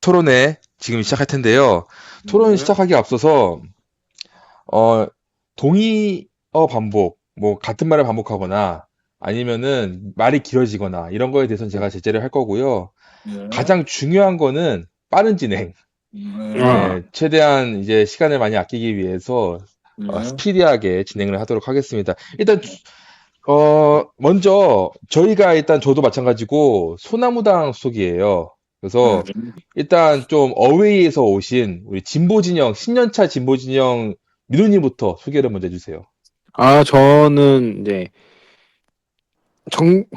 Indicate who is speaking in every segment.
Speaker 1: 토론회 지금 시작할 텐데요. 토론
Speaker 2: 네.
Speaker 1: 시작하기 앞서서 어, 동의어 반복, 뭐 같은 말을 반복하거나 아니면은 말이 길어지거나 이런 거에 대해서는 제가 제재를 할 거고요.
Speaker 2: 네.
Speaker 1: 가장 중요한 거는 빠른 진행.
Speaker 2: 네.
Speaker 1: 네, 최대한 이제 시간을 많이 아끼기 위해서
Speaker 2: 네.
Speaker 1: 스피디하게 진행을 하도록 하겠습니다. 일단 먼저 저희가 일단 저도 마찬가지고 소나무당 소속이에요.
Speaker 2: 네.
Speaker 1: 그래서 일단 좀 어웨이에서 오신 우리 진보 진영 10년차 진보 진영 민호님부터 소개를 먼저 해주세요.
Speaker 3: 저는 이제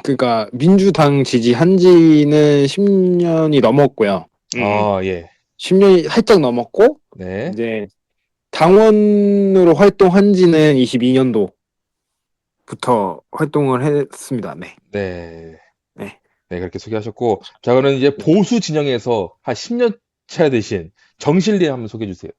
Speaker 3: 그러니까 민주당 지지한 지는 10년이 넘었고요.
Speaker 1: 아, 예.
Speaker 3: 10년이 살짝 넘었고,
Speaker 1: 네.
Speaker 3: 이제 당원으로 활동한 지는 22년도부터 활동을 했습니다. 네.
Speaker 1: 네.
Speaker 3: 네.
Speaker 1: 네, 그렇게 소개하셨고. 자, 그러면 이제 보수 진영에서 한 10년 차 되신 정실리 한번 소개해 주세요.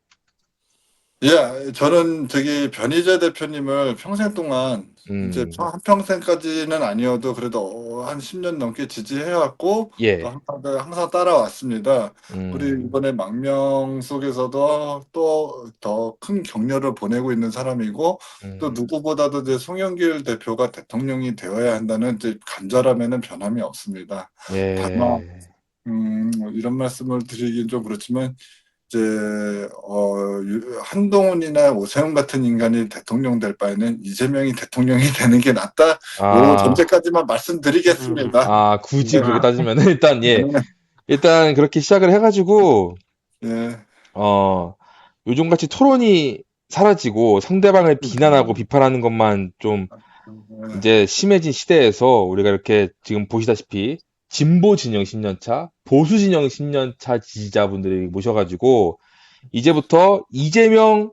Speaker 2: 예, 저는 저기 변희재 대표님을 평생 동안 이제
Speaker 1: 음,
Speaker 2: 한평생까지는 아니어도 그래도 한 10년 넘게 지지해왔고 또
Speaker 1: 예.
Speaker 2: 항상 따라왔습니다. 그리고
Speaker 1: 음,
Speaker 2: 이번에 망명 속에서도 또 더 큰 격려를 보내고 있는 사람이고 또
Speaker 1: 음,
Speaker 2: 누구보다도 이제 송영길 대표가 대통령이 되어야 한다는 이제 간절함에는 변함이 없습니다. 다만
Speaker 1: 예.
Speaker 2: 이런 말씀을 드리긴 좀 그렇지만 이제 한동훈이나 오세훈 같은 인간이 대통령 될 바에는 이재명이 대통령이 되는 게 낫다. 요
Speaker 1: 아,
Speaker 2: 전제까지만 말씀드리겠습니다.
Speaker 1: 굳이
Speaker 2: 네.
Speaker 1: 그렇게 따지면은 일단 예. 일단 그렇게 시작을 해가지고
Speaker 2: 네.
Speaker 1: 요즘같이 토론이 사라지고 상대방을 비난하고 비판하는 것만 좀 이제 심해진 시대에서 우리가 이렇게 지금 보시다시피 진보 진영 10년차, 보수 진영 10년차 지지자분들이 모셔가지고 이제부터 이재명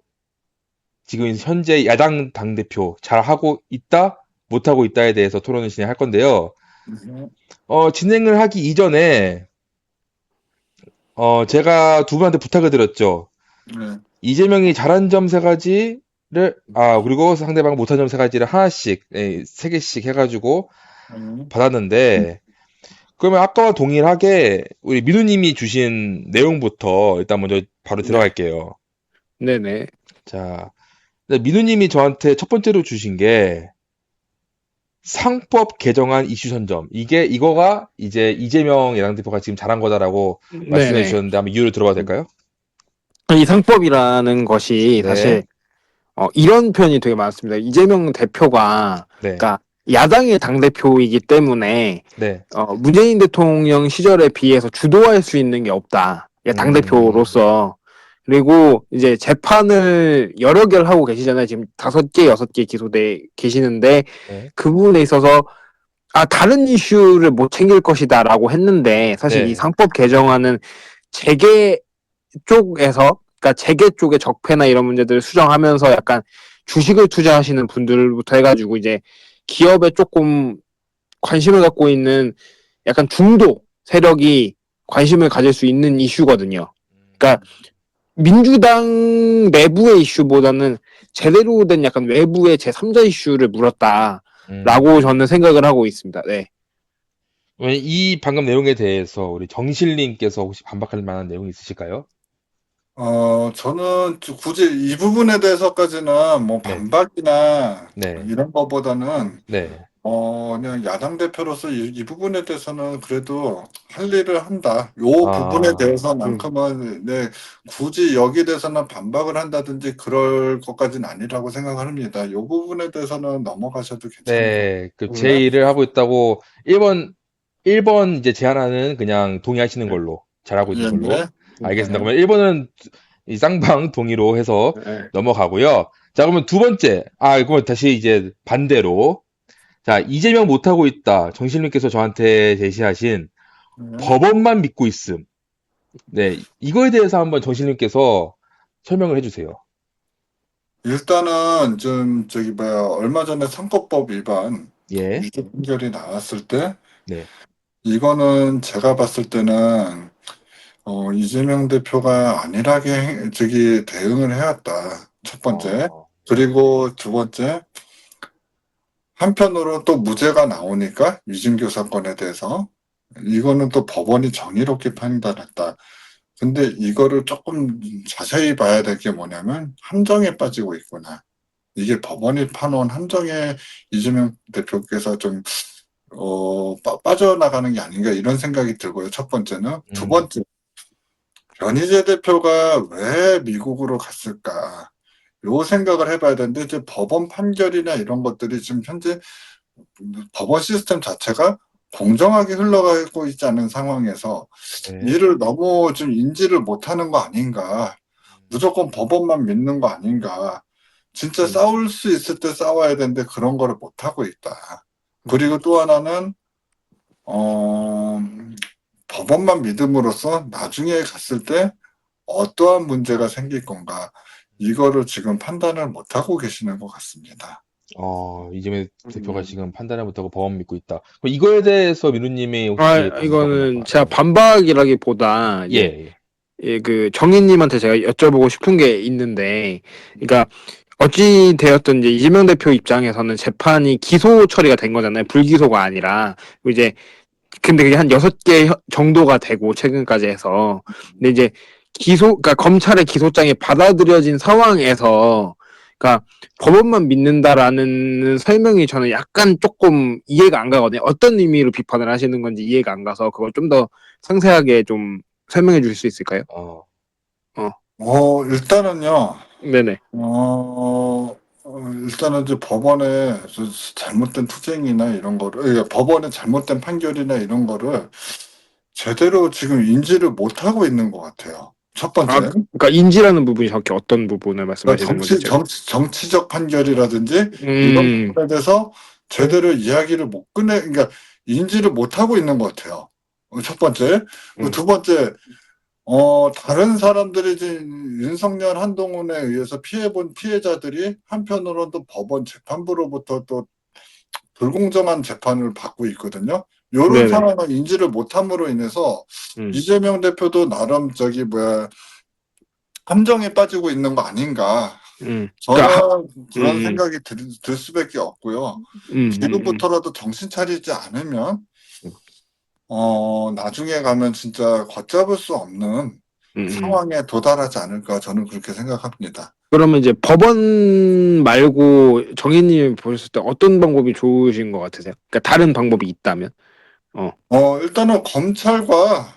Speaker 1: 지금 현재 야당 당대표 잘하고 있다, 못하고 있다에 대해서 토론을 진행할 건데요.
Speaker 2: 네.
Speaker 1: 진행을 하기 이전에 제가 두 분한테 부탁을 드렸죠.
Speaker 2: 네.
Speaker 1: 이재명이 잘한 점 세 가지를 그리고 상대방 못한 점 세 가지를 하나씩 세 개씩 해가지고
Speaker 2: 네.
Speaker 1: 받았는데 그러면 아까와 동일하게 우리 민우님이 주신 내용부터 일단 먼저 바로
Speaker 3: 네.
Speaker 1: 들어갈게요.
Speaker 3: 네네.
Speaker 1: 자, 민우님이 저한테 첫 번째로 주신 게 상법 개정안 이슈 선점. 이거가 이제 이재명 야당 대표가 지금 잘한 거다라고 말씀해
Speaker 3: 네네.
Speaker 1: 주셨는데 한번 이유를 들어봐도 될까요?
Speaker 3: 이 상법이라는 것이
Speaker 1: 네,
Speaker 3: 사실 이런 표현이 되게 많습니다. 이재명 대표가,
Speaker 1: 네,
Speaker 3: 그러니까 야당의 당대표이기 때문에,
Speaker 1: 네.
Speaker 3: 문재인 대통령 시절에 비해서 주도할 수 있는 게 없다.
Speaker 1: 음,
Speaker 3: 당대표로서. 그리고 이제 재판을 여러 개를 하고 계시잖아요. 지금 5개, 6개 기소돼 계시는데,
Speaker 1: 네,
Speaker 3: 그 부분에 있어서, 다른 이슈를 못 챙길 것이다라고 했는데, 사실 이
Speaker 1: 네,
Speaker 3: 상법 개정안은 재계 쪽에서, 그러니까 재계 쪽의 적폐나 이런 문제들을 수정하면서 약간 주식을 투자하시는 분들부터 해가지고 이제 기업에 조금 관심을 갖고 있는 약간 중도 세력이 관심을 가질 수 있는 이슈거든요. 그러니까 민주당 내부의 이슈보다는 제대로 된 약간 외부의 제3자 이슈를 물었다라고
Speaker 1: 음.
Speaker 3: 저는 생각을 하고 있습니다. 네.
Speaker 1: 이 방금 내용에 대해서 우리 정실님께서 혹시 반박할 만한 내용이 있으실까요?
Speaker 2: 저는 굳이 이 부분에 대해서까지는 뭐
Speaker 1: 네,
Speaker 2: 반박이나
Speaker 1: 네,
Speaker 2: 이런 거보다는
Speaker 1: 네.
Speaker 2: 그냥 야당 대표로서 이 부분에 대해서는 그래도 할 일을 한다. 요 부분에
Speaker 1: 아,
Speaker 2: 대해서만큼은, 네, 굳이 여기에 대해서는 반박을 한다든지 그럴 것까지는 아니라고 생각을 합니다. 요 부분에 대해서는 넘어가셔도 괜찮을 것
Speaker 1: 네. 그
Speaker 2: 같고요.
Speaker 1: 제의를 하고 있다고 1번 이제 제안하는 그냥 동의하시는
Speaker 2: 네.
Speaker 1: 걸로 잘하고 있는
Speaker 2: 예,
Speaker 1: 걸로
Speaker 2: 네.
Speaker 1: 알겠습니다.
Speaker 2: 네.
Speaker 1: 그러면 1번은 이 쌍방 동의로 해서
Speaker 3: 네.
Speaker 1: 넘어가고요. 자, 그러면 두 번째. 그러면 다시 이제 반대로. 자, 이재명 못하고 있다. 정실님께서 저한테 제시하신
Speaker 2: 네.
Speaker 1: 법원만 믿고 있음. 네, 이거에 대해서 한번 정신님께서 설명을 해주세요.
Speaker 2: 일단은 좀 저기 뭐야 얼마 전에 선거법 위반
Speaker 1: 예,
Speaker 2: 유죄 판결이 나왔을 때
Speaker 1: 네,
Speaker 2: 이거는 제가 봤을 때는 이재명 대표가 안일하게 저기 대응을 해왔다. 첫 번째.
Speaker 1: 네,
Speaker 2: 그리고 두 번째, 한편으로 또 무죄가 나오니까 유진교 사건에 대해서 이거는 또 법원이 정의롭게 판단했다. 근데 이거를 조금 자세히 봐야 될 게 뭐냐면 함정에 빠지고 있구나. 이게 법원이 파놓은 함정에 이재명 대표께서 좀 빠져나가는 게 아닌가 이런 생각이 들고요. 첫 번째는. 두 번째, 변희재 대표가 왜 미국으로 갔을까? 요 생각을 해봐야 되는데 이제 법원 판결이나 이런 것들이 지금 현재 법원 시스템 자체가 공정하게 흘러가고 있지 않은 상황에서
Speaker 1: 네.
Speaker 2: 이를 너무 좀 인지를 못하는 거 아닌가. 무조건 법원만 믿는 거 아닌가. 진짜 싸울 수 있을 때 싸워야 되는데 그런 거를 못하고 있다. 그리고 또 하나는 법원만 믿음으로써 나중에 갔을 때 어떠한 문제가 생길 건가. 이거를 지금 판단을 못하고 계시는 것 같습니다.
Speaker 1: 이재명 대표가 지금 판단을 못하고 법원 믿고 있다. 그럼 이거에 대해서 민우님이 혹시
Speaker 3: 이거는 제가 반박이라기보다
Speaker 1: 예.
Speaker 3: 그 정희님한테 제가 여쭤보고 싶은 게 있는데, 그러니까 어찌 되었든 이제 이재명 대표 입장에서는 재판이 기소 처리가 된 거잖아요. 불기소가 아니라. 이제 근데 그게 한 6개 정도가 되고 최근까지 해서. 근데 이제 그러니까 검찰의 기소장이 받아들여진 상황에서, 그러니까 법원만 믿는다라는 설명이 저는 약간 조금 이해가 안 가거든요. 어떤 의미로 비판을 하시는 건지 이해가 안 가서 그걸 좀 더 상세하게 좀 설명해 주실 수 있을까요?
Speaker 2: 일단은요,
Speaker 3: 네네.
Speaker 2: 일단은 이제 법원의 잘못된 투쟁이나 이런 거를, 그러니까 법원의 잘못된 판결이나 이런 거를 제대로 지금 인지를 못하고 있는 것 같아요. 첫 번째.
Speaker 3: 그러니까 인지라는 부분이 정확히 어떤 부분을 말씀하시는 거죠?
Speaker 2: 정치적 판결이라든지 이런 부분에 대해서 제대로 이야기를 못 그러니까 인지를 못하고 있는 것 같아요. 첫 번째. 두 번째, 다른 사람들이 지금 윤석열 한동훈에 의해서 피해본 피해자들이 한편으로는 또 법원 재판부로부터 또 불공정한 재판을 받고 있거든요. 이런
Speaker 3: 네네.
Speaker 2: 상황을 인지를 못함으로 인해서 이재명 대표도 나름 함정에 빠지고 있는 거 아닌가. 저는 그런 생각이 들 수밖에 없고요. 지금부터라도 정신 차리지 않으면 나중에 가면 진짜 걷잡을 수 없는 상황에 도달하지 않을까 저는 그렇게 생각합니다.
Speaker 3: 그러면 이제 법원 말고 정희님이 보셨을 때 어떤 방법이 좋으신 것 같으세요? 그러니까 다른 방법이 있다면?
Speaker 2: 일단은 검찰과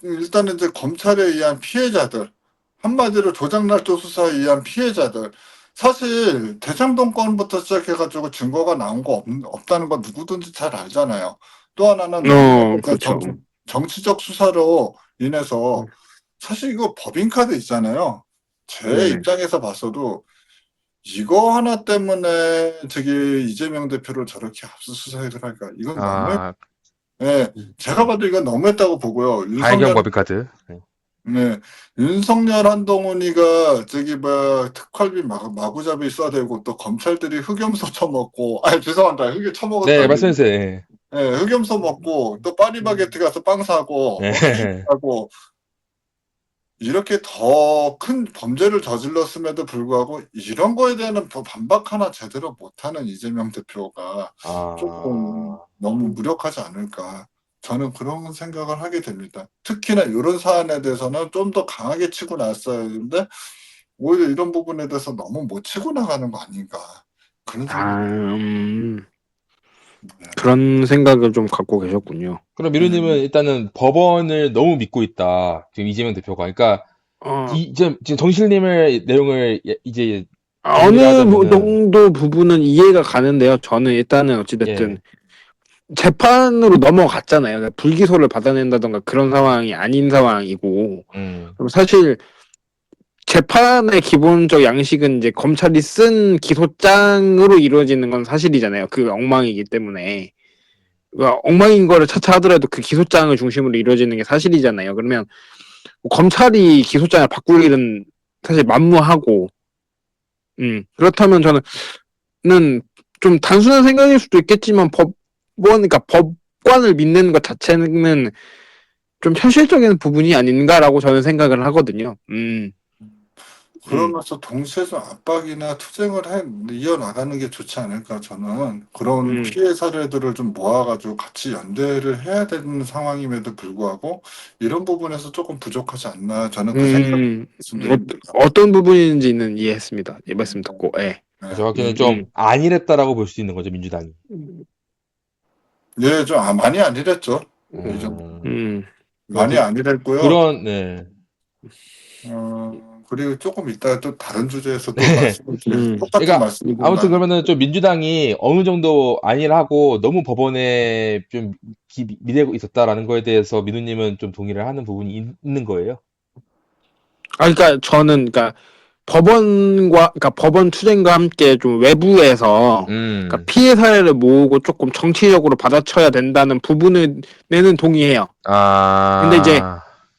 Speaker 2: 일단은 이제 검찰에 의한 피해자들, 한마디로 조작날조 수사에 의한 피해자들, 사실 대장동 건부터 시작해가지고 증거가 나온 거 없다는 건 누구든지 잘 알잖아요. 또 하나는
Speaker 3: 그렇죠.
Speaker 2: 정치적 수사로 인해서 사실 이거 법인카드 있잖아요. 제
Speaker 3: 네네.
Speaker 2: 입장에서 봤어도 이거 하나 때문에 이재명 대표를 저렇게 압수수색을 할까? 이건 너무 제가 봐도 이건 너무했다고 보고요.
Speaker 1: 발경 법인카드.
Speaker 2: 네, 윤석열 한동훈이가 특활비 마구잡이 써대고 또 검찰들이 흑염소 처먹고, 죄송합니다. 처먹었다.
Speaker 1: 네, 말씀해주세요.
Speaker 2: 네, 흑염소 먹고 또 파리바게트 가서 빵 사고 하고 이렇게 더 큰 범죄를 저질렀음에도 불구하고 이런 거에 대한 반박 하나 제대로 못하는 이재명 대표가 조금 너무 무력하지 않을까. 저는 그런 생각을 하게 됩니다. 특히나 이런 사안에 대해서는 좀 더 강하게 치고 나왔어야 했는데 오히려 이런 부분에 대해서 너무 못 치고 나가는 거 아닌가. 그런 생각이
Speaker 3: 그런 생각을 좀 갖고 계셨군요.
Speaker 1: 그럼 민우님은 일단은 법원을 너무 믿고 있다. 지금 이재명 대표가. 그러니까 지금 정실님의 내용을 이제
Speaker 3: 어느 정도 부분은 이해가 가는데요. 저는 일단은 어찌됐든 재판으로 넘어갔잖아요. 그러니까 불기소를 받아낸다던가 그런 상황이 아닌 상황이고. 그럼 사실 재판의 기본적 양식은 이제 검찰이 쓴 기소장으로 이루어지는 건 사실이잖아요. 그 엉망이기 때문에. 그러니까 엉망인 거를 차차 하더라도 그 기소장을 중심으로 이루어지는 게 사실이잖아요. 그러면 검찰이 기소장을 바꿀 일은 사실 만무하고, 그렇다면 저는 좀 단순한 생각일 수도 있겠지만 그러니까 법관을 믿는 것 자체는 좀 현실적인 부분이 아닌가라고 저는 생각을 하거든요.
Speaker 2: 그러면서 동시에 좀 압박이나 투쟁을 이어나가는 게 좋지 않을까, 저는. 그런 피해 사례들을 좀 모아가지고 같이 연대를 해야 되는 상황임에도 불구하고, 이런 부분에서 조금 부족하지 않나, 저는 그 생각이 말씀드립니다.
Speaker 3: 어떤 부분인지는 이해했습니다. 이 말씀 듣고, 예.
Speaker 2: 네.
Speaker 1: 정확히는 좀 안일했다라고 볼 수 있는 거죠, 민주당이.
Speaker 2: 예, 좀 많이 안일했죠. 이 정도. 많이 안일했고요.
Speaker 1: 그런, 네.
Speaker 2: 그리고 조금 이따가 또 다른 주제에서 또
Speaker 1: 네.
Speaker 2: 말씀을 드릴 똑같은
Speaker 1: 그러니까
Speaker 2: 말씀을
Speaker 1: 아무튼 그러면은 좀 민주당이 어느 정도 안일하고 너무 법원에 좀 미대고 있었다라는 거에 대해서 민우님은 좀 동의를 하는 부분이 있는 거예요?
Speaker 3: 그러니까 저는 그러니까 법원 투쟁과 함께 좀 외부에서 그러니까 피해 사례를 모으고 조금 정치적으로 받아쳐야 된다는 부분에는 동의해요. 근데 이제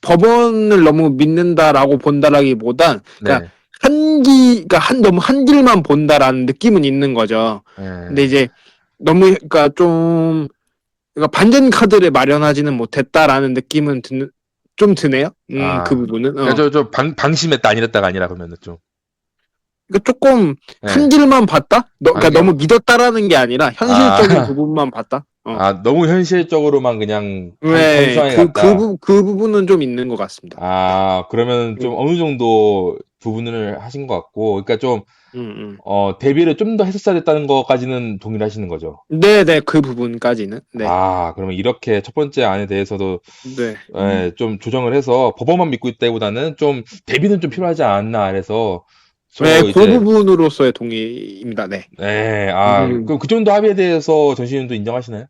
Speaker 3: 법원을 너무 믿는다라고 본다라기보단 그러니까
Speaker 1: 네.
Speaker 3: 너무 한 길만 본다라는 느낌은 있는 거죠. 근데 이제 너무 그러니까 그러니까 반전 카드를 마련하지는 못했다라는 느낌은 좀 드네요. 그 부분은.
Speaker 1: 그러니까 저 방심했다 아니랬다가 아니라 그러면은 좀.
Speaker 3: 그러니까 조금 한 길만 봤다? 그러니까 너무 믿었다라는 게 아니라 현실적인 부분만 봤다.
Speaker 1: 너무 현실적으로만 그냥
Speaker 3: 네,
Speaker 1: 단순하게 갔다.
Speaker 3: 그 부분은 좀 있는 것 같습니다.
Speaker 1: 그러면 좀 어느 정도 부분을 하신 것 같고, 그러니까 좀 대비를 좀 더 했었어야 됐다는 것까지는 동의를 하시는 거죠.
Speaker 3: 네, 그 부분까지는. 네.
Speaker 1: 그러면 이렇게 첫 번째 안에 대해서도
Speaker 3: 네.
Speaker 1: 좀 조정을 해서 법원만 믿고 있다기보다는 좀 대비는 좀 필요하지 않나 해서.
Speaker 3: 네, 그 부분으로서의 동의입니다. 네.
Speaker 1: 네, 그럼 그 정도 합의에 대해서 전시님도 인정하시나요?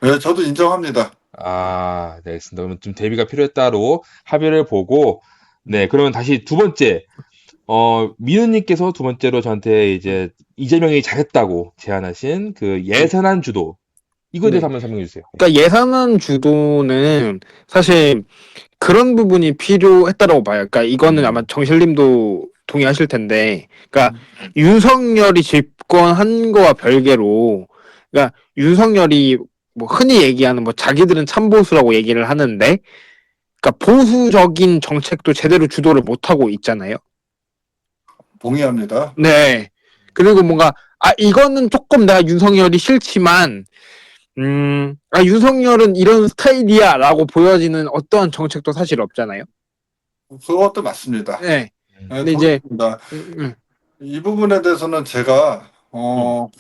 Speaker 2: 네, 저도 인정합니다.
Speaker 1: 네, 알겠습니다. 그러면 좀 대비가 필요했다로 합의를 보고, 네, 그러면 다시 두 번째, 민우님께서 두 번째로 저한테 이제 이재명이 잘했다고 제안하신 그 예산안 주도, 이거에 대해서 한번 설명해 주세요.
Speaker 3: 그러니까 예산안 주도는 사실 그런 부분이 필요했다라고 봐요. 그러니까 이거는 아마 정실님도 동의하실 텐데, 그러니까 윤석열이 집권한 거와 별개로, 그러니까 윤석열이 뭐 흔히 얘기하는 뭐 자기들은 참보수라고 얘기를 하는데, 그러니까 보수적인 정책도 제대로 주도를 못 하고 있잖아요.
Speaker 2: 동의합니다.
Speaker 3: 네. 그리고 뭔가 이거는 조금 내가 윤석열이 싫지만. 윤석열은 이런 스타일이야라고 보여지는 어떠한 정책도 사실 없잖아요.
Speaker 2: 그것도 맞습니다.
Speaker 3: 네.
Speaker 2: 근데 이제 이 부분에 대해서는 제가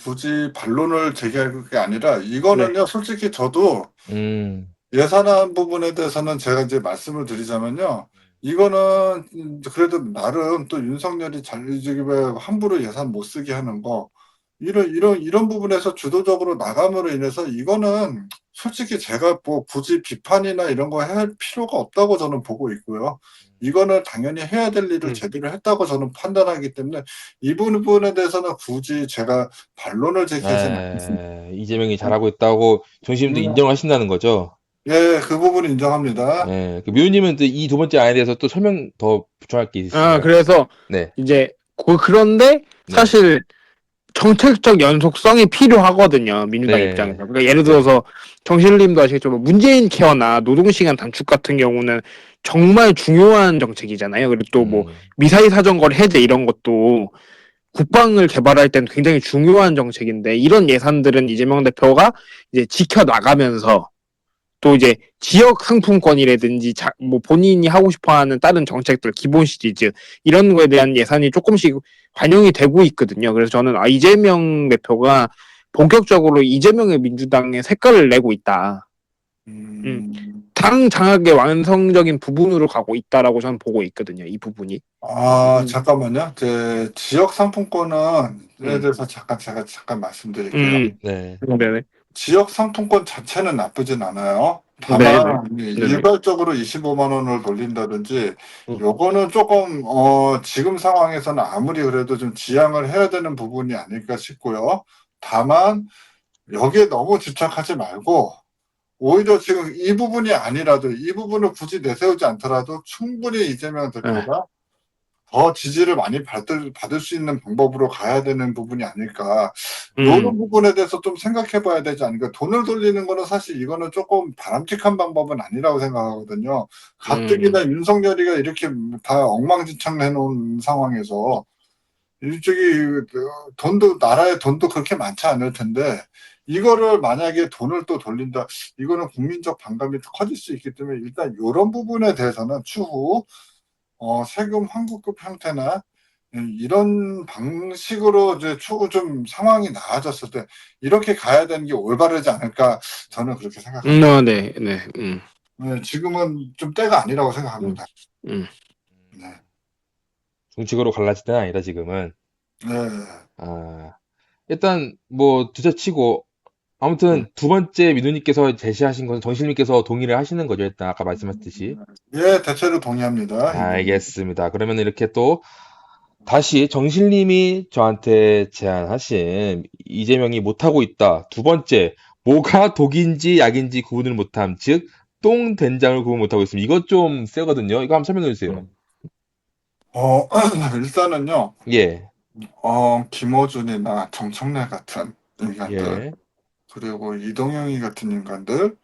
Speaker 2: 굳이 반론을 제기할 게 아니라 이거는요, 솔직히 저도 예산안 부분에 대해서는 제가 이제 말씀을 드리자면요, 이거는 그래도 나름 또 윤석열이 함부로 예산 못 쓰게 하는 거. 이런 부분에서 주도적으로 나감으로 인해서 이거는 솔직히 제가 뭐 굳이 비판이나 이런 거 할 필요가 없다고 저는 보고 있고요. 이거는 당연히 해야 될 일을 제대로 했다고 저는 판단하기 때문에 이 부분에 대해서는 굳이 제가 반론을 제기하지는 않습니다.
Speaker 1: 이재명이 잘하고 있다고 정신님도 인정하신다는 거죠?
Speaker 2: 네, 그 부분 인정합니다.
Speaker 1: 네, 그 묘님은 이 두 번째 안에 대해서 또 설명 더 부탁할 게 있으신가요?
Speaker 3: 그래서 이제 그런데 사실 정책적 연속성이 필요하거든요. 민주당 입장에서. 그러니까 예를 들어서 정실님도 아시겠지만 문재인 케어나 노동시간 단축 같은 경우는 정말 중요한 정책이잖아요. 그리고 또 뭐 미사일 사정거래 해제 이런 것도 국방을 개발할 때는 굉장히 중요한 정책인데 이런 예산들은 이재명 대표가 이제 지켜나가면서 또 이제 지역 상품권이라든지 뭐 본인이 하고 싶어하는 다른 정책들, 기본 시리즈 이런 거에 대한 예산이 조금씩 반영이 되고 있거든요. 그래서 저는 이재명 대표가 본격적으로 이재명의 민주당의 색깔을 내고 있다. 당 장악의 완성적인 부분으로 가고 있다라고 저는 보고 있거든요. 이 부분이.
Speaker 2: 잠깐만요. 제 지역 상품권에 대해서 잠깐 말씀드릴게요.
Speaker 1: 네.
Speaker 2: 지역 상품권 자체는 나쁘진 않아요. 다만 일괄적으로 25만 원을 돌린다든지 요거는 조금 지금 상황에서는 아무리 그래도 좀 지양을 해야 되는 부분이 아닐까 싶고요. 다만 여기에 너무 집착하지 말고 오히려 지금 이 부분이 아니라도 이 부분을 굳이 내세우지 않더라도 충분히 이재명 대표가 더 지지를 많이 받을 수 있는 방법으로 가야 되는 부분이 아닐까. 이런 부분에 대해서 좀 생각해 봐야 되지 않을까. 돈을 돌리는 거는 사실 이거는 조금 바람직한 방법은 아니라고 생각하거든요. 가뜩이나 윤석열이가 이렇게 다 엉망진창 해놓은 상황에서 일찍이 돈도 나라에 돈도 그렇게 많지 않을 텐데 이거를 만약에 돈을 또 돌린다, 이거는 국민적 반감이 커질 수 있기 때문에 일단 이런 부분에 대해서는 추후 세금 환급급 형태나 이런 방식으로 이제 추후 좀 상황이 나아졌을 때 이렇게 가야 되는 게 올바르지 않을까, 저는 그렇게 생각합니다.
Speaker 3: 네.
Speaker 2: 네, 지금은 좀 때가 아니라고 생각합니다. 네.
Speaker 1: 정식으로 갈라질 때는 아니다, 지금은.
Speaker 2: 네.
Speaker 1: 일단, 뭐, 두째치고, 아무튼, 두 번째 민우님께서 제시하신 것은 정실님께서 동의를 하시는 거죠, 일단, 아까 말씀하셨듯이.
Speaker 2: 예, 대체로 동의합니다.
Speaker 1: 알겠습니다. 그러면 이렇게 또, 다시 정실님이 저한테 제안하신 이재명이 못하고 있다. 두 번째, 뭐가 독인지 약인지 구분을 못함. 즉, 똥, 된장을 구분 못하고 있습니다. 이것 좀 세거든요. 이거 한번 설명해 주세요.
Speaker 2: 일단은요,
Speaker 1: 예,
Speaker 2: 김어준이나 정청래 같은 인간들,
Speaker 1: 예,
Speaker 2: 그리고 이동영이 같은 인간들,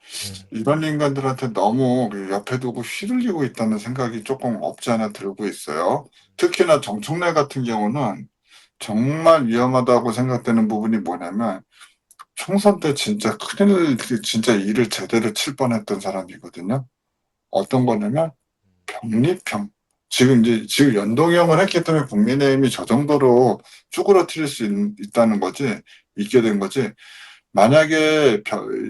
Speaker 2: 이런 인간들한테 너무 옆에 두고 휘둘리고 있다는 생각이 조금 없지 않아 들고 있어요. 특히나 정청래 같은 경우는 정말 위험하다고 생각되는 부분이 뭐냐면, 총선 때 진짜 진짜 일을 제대로 칠 뻔했던 사람이거든요. 어떤 거냐면, 병리평. 지금 연동형을 했기 때문에 국민의힘이 저 정도로 쭈그러뜨릴 수 있다는 거지, 있게 된 거지. 만약에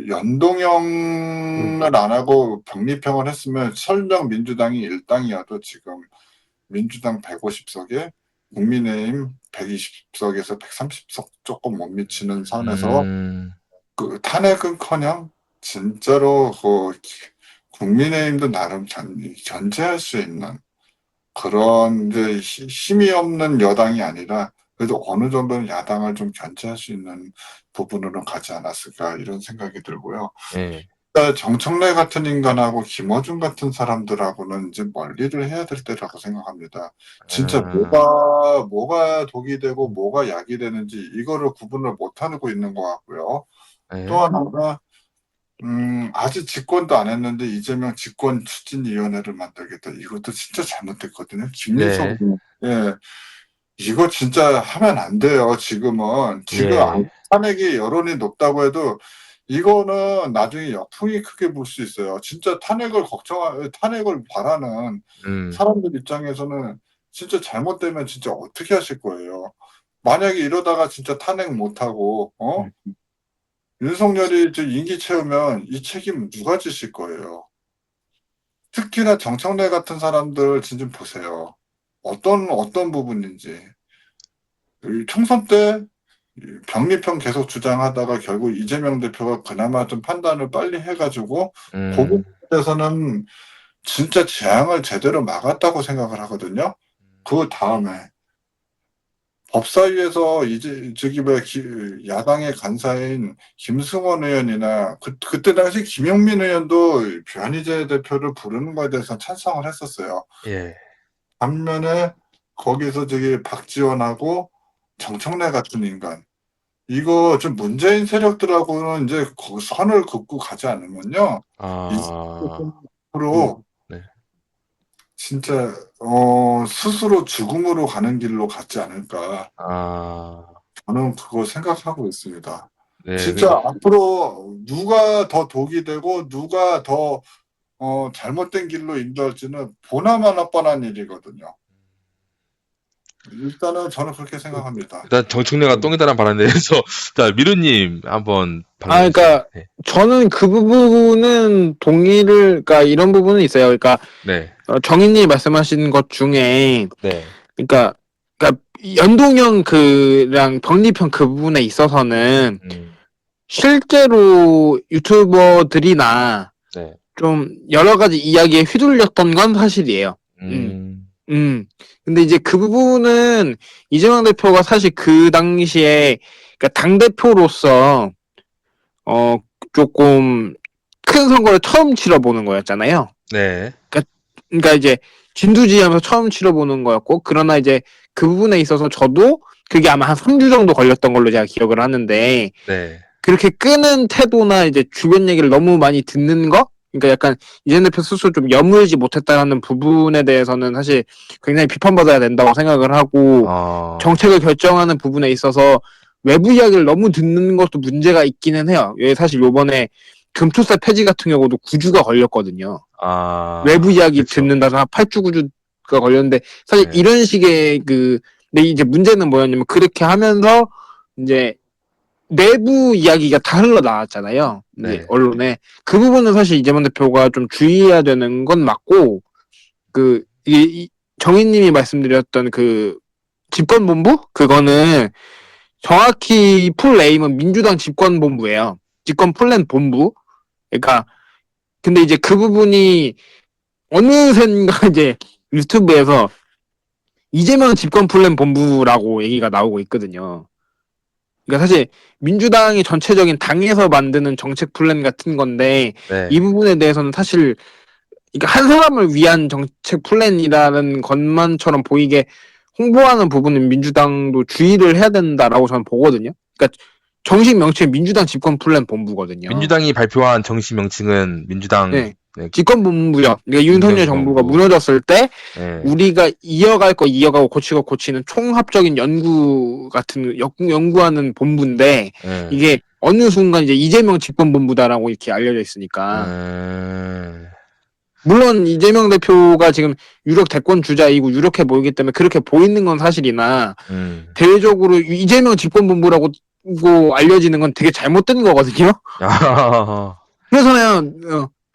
Speaker 2: 연동형을 안 하고 병리평을 했으면 설령 민주당이 1당이어도 지금 민주당 150석에 국민의힘 120석에서 130석 조금 못 미치는 선에서 그 탄핵은커녕 진짜로 국민의힘도 나름 견제할 수 있는 그런 이제 힘이 없는 여당이 아니라 그래도 어느 정도는 야당을 좀 견제할 수 있는 부분으로 가지 않았을까, 이런 생각이 들고요.
Speaker 1: 예.
Speaker 2: 그러니까 정청래 같은 인간하고 김어준 같은 사람들하고는 이제 멀리를 해야 될 때라고 생각합니다. 진짜 뭐가 독이 되고 뭐가 약이 되는지 이거를 구분을 못하고 있는 것 같고요.
Speaker 1: 예.
Speaker 2: 또 하나가 아직 집권도 안 했는데 이재명 집권추진위원회를 만들겠다. 이것도 진짜 잘못됐거든요. 김민석, 예, 이거 진짜 하면 안 돼요. 지금은
Speaker 1: 예.
Speaker 2: 탄핵이 여론이 높다고 해도 이거는 나중에 역풍이 크게 불 수 있어요. 진짜 탄핵을 바라는 사람들 입장에서는 진짜 잘못되면 진짜 어떻게 하실 거예요? 만약에 이러다가 진짜 탄핵 못하고 윤석열이 임기 채우면 이 책임 누가 지실 거예요? 특히나 정청래 같은 사람들 좀 보세요. 어떤 부분인지. 총선 때 병리평 계속 주장하다가 결국 이재명 대표가 그나마 좀 판단을 빨리 해가지고 그 부분에서는 진짜 재앙을 제대로 막았다고 생각을 하거든요. 그 다음에 법사위에서 야당의 간사인 김승원 의원이나 그때 당시 김용민 의원도 변희재 대표를 부르는 거에 대해서 찬성을 했었어요.
Speaker 1: 예.
Speaker 2: 반면에 거기서 박지원하고 정청래 같은 인간, 이거 좀 문재인 세력들하고는 이제 선을 긋고 가지 않으면요, 앞으로
Speaker 1: 네.
Speaker 2: 진짜 스스로 죽음으로 가는 길로 갔지 않을까. 저는 그거 생각하고 있습니다.
Speaker 1: 네,
Speaker 2: 진짜 앞으로 누가 더 독이 되고 누가 더 잘못된 길로 인도할지는 보나마나 뻔한 일이거든요. 일단은 저는 그렇게 생각합니다.
Speaker 1: 일단 정청래가 똥이다란 발언에 대해서 자 미르님 한번
Speaker 3: 그러니까
Speaker 1: 네.
Speaker 3: 저는 그 부분은 그러니까 이런 부분은 있어요. 그러니까
Speaker 1: 네.
Speaker 3: 정인님이 말씀하신 것 중에
Speaker 1: 네.
Speaker 3: 그러니까 연동형 그랑 병리평 그 부분에 있어서는 실제로 유튜버들이나
Speaker 1: 네.
Speaker 3: 좀 여러 가지 이야기에 휘둘렸던 건 사실이에요. 근데 이제 그 부분은 이재명 대표가 사실 그 당시에 그러니까 당대표로서 조금 큰 선거를 처음 치러보는 거였잖아요.
Speaker 1: 네.
Speaker 3: 그러니까 이제 진두지휘하면서 처음 치러보는 거였고, 그러나 이제 그 부분에 있어서 저도 그게 아마 한 3주 정도 걸렸던 걸로 제가 기억을 하는데,
Speaker 1: 네.
Speaker 3: 그렇게 끄는 태도나 이제 주변 얘기를 너무 많이 듣는 거? 그러니까 약간 이재명 대표 스스로 좀 여물지 못했다는 부분에 대해서는 사실 굉장히 비판받아야 된다고 생각을 하고, 정책을 결정하는 부분에 있어서 외부 이야기를 너무 듣는 것도 문제가 있기는 해요. 왜 사실 요번에 금투세 폐지 같은 경우도 9주가 걸렸거든요. 외부 이야기
Speaker 1: 그쵸.
Speaker 3: 듣는다서 한 8주, 9주가 걸렸는데, 사실
Speaker 1: 네.
Speaker 3: 이런 식의 근데 이제 문제는 뭐였냐면, 그렇게 하면서 이제 내부 이야기가 다 흘러나왔잖아요. 이제
Speaker 1: 네.
Speaker 3: 언론에. 그 부분은 사실 이재명 대표가 좀 주의해야 되는 건 맞고, 정희님이 말씀드렸던 집권본부? 그거는 정확히 풀 네임은 민주당 집권본부예요. 집권 플랜 본부. 그러니까, 근데 이제 그 부분이 어느샌가 이제 유튜브에서 이재명 집권 플랜 본부라고 얘기가 나오고 있거든요. 그러니까 사실 민주당이 전체적인 당에서 만드는 정책 플랜 같은 건데,
Speaker 1: 네.
Speaker 3: 이 부분에 대해서는 사실 그러니까 한 사람을 위한 정책 플랜이라는 것만처럼 보이게 홍보하는 부분은 민주당도 주의를 해야 된다라고 저는 보거든요. 그러니까 정식 명칭은 민주당 집권 플랜 본부거든요.
Speaker 1: 민주당이 발표한 정식 명칭은 민주당
Speaker 3: 네. 집권본부요. 그러니까 윤석열 정부가 무너졌을 때
Speaker 1: 네.
Speaker 3: 우리가 이어갈 거 이어가고 고치고 고치는 총합적인 연구 같은 연구하는 본부인데
Speaker 1: 네.
Speaker 3: 이게 어느 순간 이제 이재명 집권본부다라고 이렇게 알려져 있으니까 물론 이재명 대표가 지금 유력 대권 주자이고 유력해 보이기 때문에 그렇게 보이는 건 사실이나 대외적으로 이재명 집권본부라고 알려지는 건 되게 잘못된 거거든요. 그래서는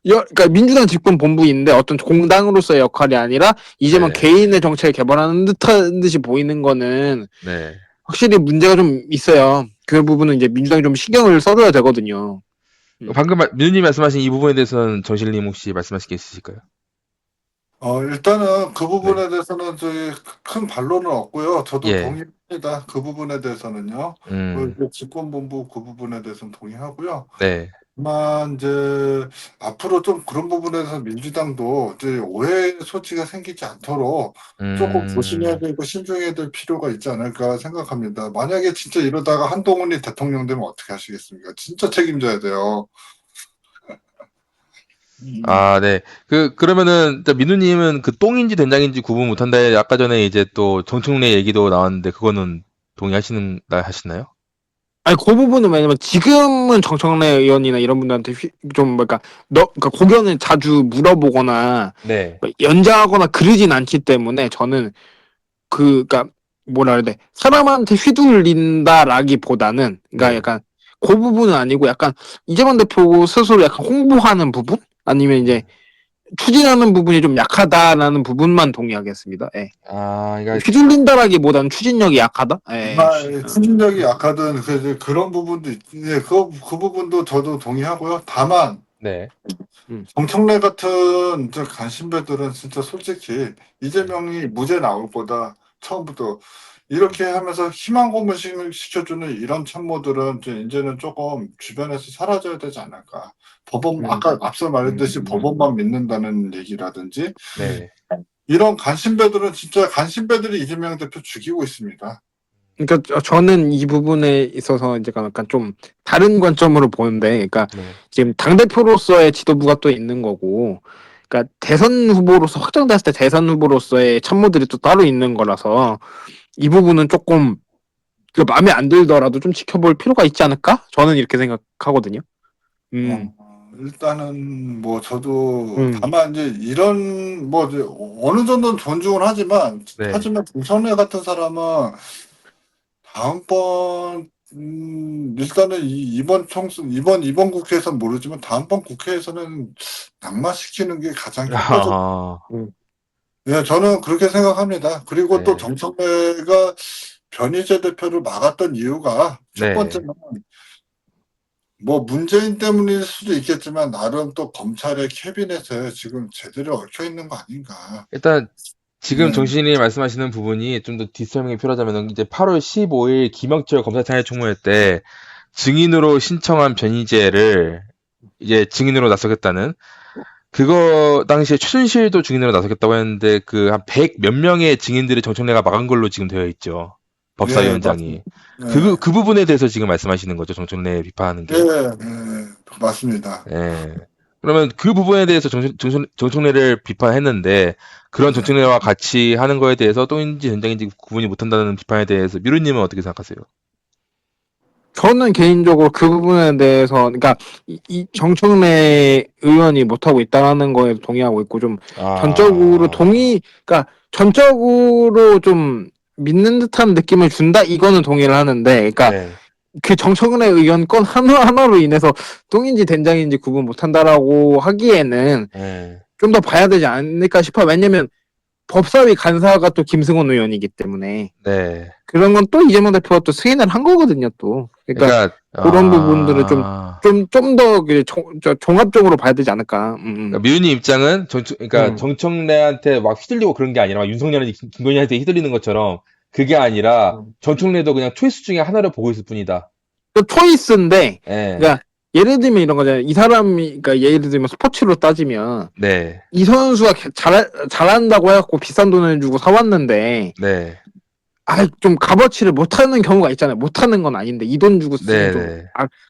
Speaker 3: 그러니까 민주당 집권 본부인데 어떤 공당으로서의 역할이 아니라 이재명 개인의 정책을 개발하는 듯이 보이는 거는 확실히 문제가 좀 있어요. 그 부분은 이제 민주당이 좀 신경을 써줘야 되거든요.
Speaker 1: 방금 민우님 말씀하신 이 부분에 대해서는 정실님 혹시 말씀하실 게 있으실까요?
Speaker 2: 일단은 그 부분에 대해서는 저희 큰 반론은 없고요. 저도
Speaker 1: 예.
Speaker 2: 동의합니다. 그 부분에 대해서는요. 집권본부 그 부분에 대해서는 동의하고요.
Speaker 1: 네.
Speaker 2: 다만 이제 앞으로 좀 그런 부분에서 민주당도 이제 오해 소지가 생기지 않도록 조금 조심해야 되고 신중해야 될 필요가 있지 않을까 생각합니다. 만약에 진짜 이러다가 한동훈이 대통령 되면 어떻게 하시겠습니까? 진짜 책임져야 돼요.
Speaker 1: 네. 그러면은, 민우님은 똥인지 된장인지 구분 못한다. 아까 전에 이제 또 정청래 얘기도 나왔는데, 그거는 하시나요?
Speaker 3: 아니, 그 부분은 왜냐면 지금은 정청래 의원이나 이런 분들한테 그러니까 고견을 자주 물어보거나,
Speaker 1: 네.
Speaker 3: 연장하거나 그러진 않기 때문에 저는 그러니까 뭐라 그래야 돼. 사람한테 휘둘린다라기보다는, 그러니까 약간 그 부분은 아니고 약간 이재명 대표 스스로 약간 홍보하는 부분? 아니면 이제 추진하는 부분이 좀 약하다라는 부분만 동의하겠습니다. 예.
Speaker 1: 그러니까
Speaker 3: 휘둘린다라기보다는 추진력이 약하다. 예.
Speaker 2: 추진력이 약하든 그런 부분도 그 부분도 저도 동의하고요. 다만
Speaker 1: 네.
Speaker 2: 정청래 같은 간신배들은 진짜 솔직히 이재명이 무죄 나올 거다 처음부터 이렇게 하면서 희망 고문을 시켜주는 이런 참모들은 이제는 조금 주변에서 사라져야 되지 않을까. 법원 아까 앞서 말했듯이 법원만 믿는다는 얘기라든지
Speaker 1: 네.
Speaker 2: 이런 간신배들은 진짜 간신배들이 이재명 대표 죽이고 있습니다.
Speaker 3: 그러니까 저는 이 부분에 있어서 이제 약간 좀 다른 관점으로 보는데, 그러니까 지금 당 대표로서의 지도부가 또 있는 거고, 그러니까 대선 후보로서 확정됐을 때 대선 후보로서의 참모들이 또 따로 있는 거라서 이 부분은 조금 마음에 안 들더라도 좀 지켜볼 필요가 있지 않을까? 저는 이렇게 생각하거든요.
Speaker 2: 일단은 뭐 저도 다만 이제 이런 뭐 이제 어느 정도는 존중을 하지만 정청래 같은 사람은 다음번 일단은 이번 국회에서는 모르지만 다음번 국회에서는 낙마시키는 게 가장 효과적. 네, 저는 그렇게 생각합니다. 그리고 또 정청래가 변희재 대표를 막았던 이유가 첫 번째는 뭐 문재인 때문일 수도 있겠지만 나름 또 검찰의 캐비넷에 지금 제대로 얽혀 있는 거 아닌가.
Speaker 1: 일단 지금 정신이 말씀하시는 부분이 좀 더 뒷설명이 필요하자면 이제 8월 15일 김영철 검사장의 청문회 때 증인으로 신청한 변희재를 이제 증인으로 나서겠다는 그거 당시에 최순실도 증인으로 나서겠다고 했는데 그 한 100 몇 명의 증인들을 정청래가 막은 걸로 지금 되어 있죠. 법사위원장이.
Speaker 2: 예,
Speaker 1: 그 부분에 대해서 지금 말씀하시는 거죠. 정청래 비판하는
Speaker 2: 예,
Speaker 1: 게.
Speaker 2: 맞습니다.
Speaker 1: 예. 그러면 그 부분에 대해서 정청래를 비판했는데 그런
Speaker 2: 네.
Speaker 1: 정청래와 같이 하는 거에 대해서 똥인지 된장인지 구분이 못한다는 비판에 대해서 미루님은 어떻게 생각하세요?
Speaker 3: 저는 개인적으로 그 부분에 대해서, 그러니까 이 정청래 의원이 못하고 있다는 거에 동의하고 있고, 좀 전적으로 그러니까 전적으로 좀 믿는 듯한 느낌을 준다? 이거는 동의를 하는데, 그러니까
Speaker 1: 네.
Speaker 3: 그 정청래 의원 건 하나로 인해서 똥인지 된장인지 구분 못한다라고 하기에는
Speaker 1: 네.
Speaker 3: 좀 더 봐야 되지 않을까 싶어요. 왜냐면 법사위 간사가 또 김승원 의원이기 때문에.
Speaker 1: 네.
Speaker 3: 그런 건 또 이재명 대표가 또 승인을 한 거거든요, 또. 그러니까
Speaker 1: 그러니까
Speaker 3: 그런 부분들을 좀 더 종합적으로 봐야 되지 않을까.
Speaker 1: 그러니까 미윤님 입장은 그러니까
Speaker 3: 음.
Speaker 1: 정청래한테 막 휘둘리고 그런 게 아니라 막 윤석열이 김건희한테 휘둘리는 것처럼 그게 아니라 정청래도 그냥 초이스 중에 하나를 보고 있을 뿐이다.
Speaker 3: 또 초이스인데,
Speaker 1: 예.
Speaker 3: 그러니까 예를 들면 이런 거잖아요. 이 사람이, 그러니까 예를 들면 스포츠로 따지면
Speaker 1: 네.
Speaker 3: 이 선수가 잘한다고 해갖고 비싼 돈을 주고 사왔는데,
Speaker 1: 네.
Speaker 3: 좀 값어치를 못하는 경우가 있잖아요. 못하는 건 아닌데 이 돈 주고 쓰면 좀
Speaker 1: 네.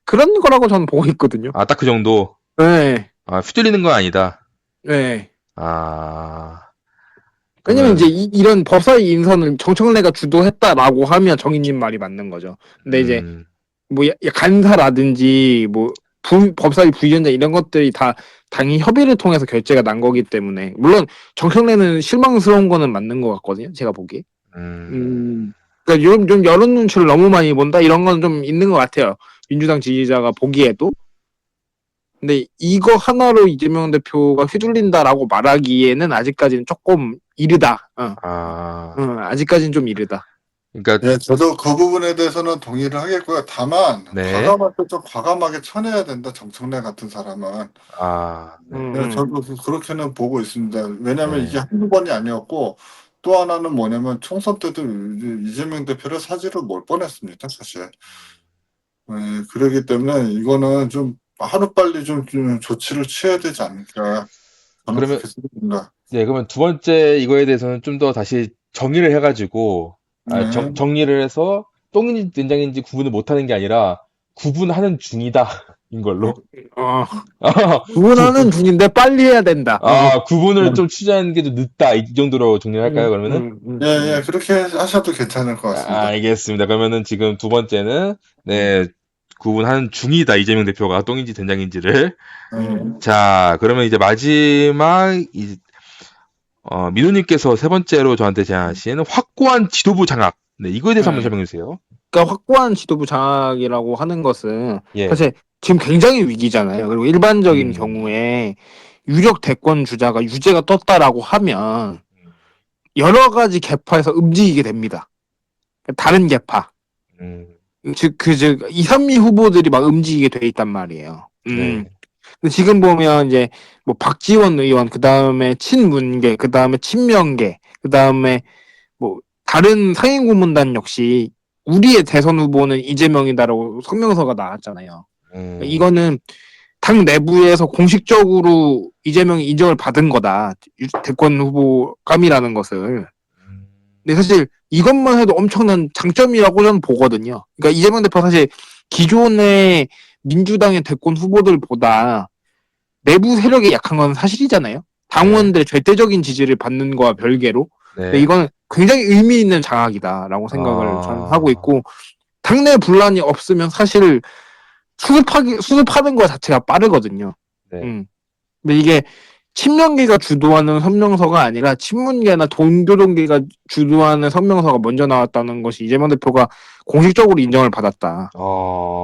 Speaker 3: 그런 거라고 저는 보고 있거든요.
Speaker 1: 아, 딱 그 정도.
Speaker 3: 네,
Speaker 1: 휘둘리는 건 아니다.
Speaker 3: 네.
Speaker 1: 아.
Speaker 3: 왜냐면
Speaker 1: 그러면
Speaker 3: 이제 이런 법사위 인선을 정청래가 주도했다라고 하면 정인님 말이 맞는 거죠. 근데 이제 뭐 간사라든지 뭐 법사위 부위원장 이런 것들이 다 당이 협의를 통해서 결제가 난 거기 때문에 물론 정청래는 실망스러운 거는 맞는 것 같거든요. 제가 보기에. 그러니까 좀 여론 눈치를 너무 많이 본다 이런 건 좀 있는 것 같아요. 민주당 지지자가 보기에도. 근데 이거 하나로 이재명 대표가 휘둘린다라고 말하기에는 아직까지는 조금 이르다. 아직까지는 좀 이르다.
Speaker 1: 그러니까
Speaker 2: 예, 저도 그 부분에 대해서는 동의를 하겠고요. 다만
Speaker 1: 네.
Speaker 2: 과감할 때 좀 과감하게 쳐내야 된다. 정청래 같은 사람은.
Speaker 1: 네.
Speaker 2: 예, 저도 그렇게는 보고 있습니다. 왜냐하면
Speaker 1: 네.
Speaker 2: 이게 한두 번이 아니었고 또 하나는 뭐냐면 총선 때도 이재명 대표를 사지로 몰 뻔했습니다. 사실. 예, 그렇기 때문에 이거는 좀 하루빨리 좀 조치를 취해야 되지 않을까. 저는
Speaker 1: 그러면
Speaker 2: 그렇게 생각합니다.
Speaker 1: 네, 그러면 두 번째 이거에 대해서는 좀 더 다시 정리를 해가지고
Speaker 2: 네.
Speaker 1: 정리를 해서 똥인지 된장인지 구분을 못하는 게 아니라 구분하는 중이다 인 걸로.
Speaker 3: 구분하는 중인데 빨리 해야 된다.
Speaker 1: 구분을 좀 취재하는 게 좀 늦다 이 정도로 정리를 할까요? 그러면은?
Speaker 2: 예, 그렇게 하셔도 괜찮을 것 같습니다.
Speaker 1: 알겠습니다. 그러면은 지금 두 번째는 네, 구분하는 중이다 이재명 대표가 똥인지 된장인지를. 자, 그러면 이제 마지막 민우님께서 세 번째로 저한테 제안하신 확고한 지도부 장악. 네, 이거에 대해서 한번 설명해 주세요.
Speaker 3: 그러니까 확고한 지도부 장악이라고 하는 것은
Speaker 1: 예.
Speaker 3: 사실 지금 굉장히 위기잖아요. 그리고 일반적인 경우에 유력 대권 주자가 유죄가 떴다라고 하면 여러 가지 계파에서 움직이게 됩니다. 다른 계파. 즉 2, 3위 후보들이 막 움직이게 돼 있단 말이에요.
Speaker 1: 네.
Speaker 3: 근데 지금 보면 이제 뭐 박지원 의원, 그 다음에 친문계, 그 다음에 친명계, 그 다음에 뭐 다른 상임고문단 역시 우리의 대선 후보는 이재명이다라고 성명서가 나왔잖아요. 이거는 당 내부에서 공식적으로 이재명이 인정을 받은 거다. 대권 후보감이라는 것을. 근데 사실 이것만 해도 엄청난 장점이라고 저는 보거든요. 그러니까 이재명 대표 사실 기존의 민주당의 대권 후보들보다 내부 세력이 약한 건 사실이잖아요. 당원들의 절대적인 지지를 받는 거와 별개로. 근데 이건 굉장히 의미 있는 장악이다라고 생각을 저는 하고 있고, 당내 분란이 없으면 사실 수습하는 것 자체가 빠르거든요. 근데 이게 친명계가 주도하는 성명서가 아니라 친문계나 동교동계가 주도하는 성명서가 먼저 나왔다는 것이 이재명 대표가 공식적으로 인정을 받았다.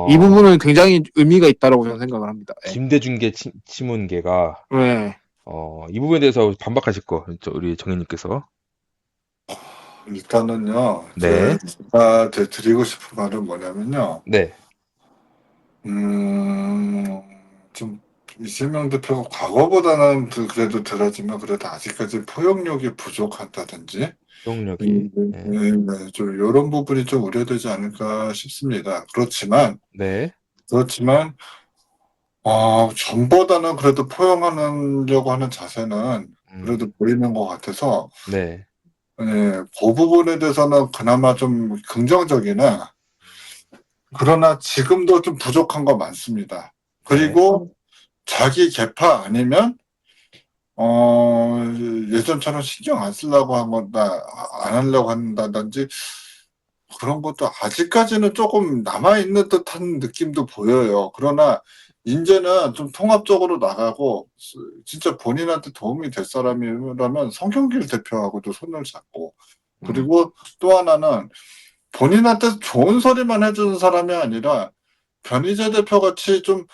Speaker 3: 이 부분은 굉장히 의미가 있다고 저는 생각을 합니다.
Speaker 1: 김대중계 친문계가
Speaker 3: 네.
Speaker 1: 이 부분에 대해서 반박하실 거, 우리 정현님께서.
Speaker 2: 일단은요,
Speaker 1: 네.
Speaker 2: 제가 드리고 싶은 말은 뭐냐면요.
Speaker 1: 네.
Speaker 2: 좀 이재명 대표가 과거보다는 그래도 덜하지만 그래도 아직까지 포용력이 부족하다든지
Speaker 1: 포용력이
Speaker 2: 좀 이런 부분이 좀 우려되지 않을까 싶습니다. 그렇지만 전보다는 그래도 포용하려고 하는 자세는 그래도 보이는 것 같아서,
Speaker 1: 네.
Speaker 2: 예, 그 부분에 대해서는 그나마 좀 긍정적이네. 그러나 지금도 좀 부족한 거 많습니다. 그리고 자기 계파 아니면, 예전처럼 신경 안 쓰려고 한다, 안 하려고 한다든지, 그런 것도 아직까지는 조금 남아있는 듯한 느낌도 보여요. 그러나, 이제는 좀 통합적으로 나가고, 진짜 본인한테 도움이 될 사람이라면 성경길 대표하고도 손을 잡고, 그리고 또 하나는 본인한테 좋은 소리만 해주는 사람이 아니라, 변희재 대표 같이 좀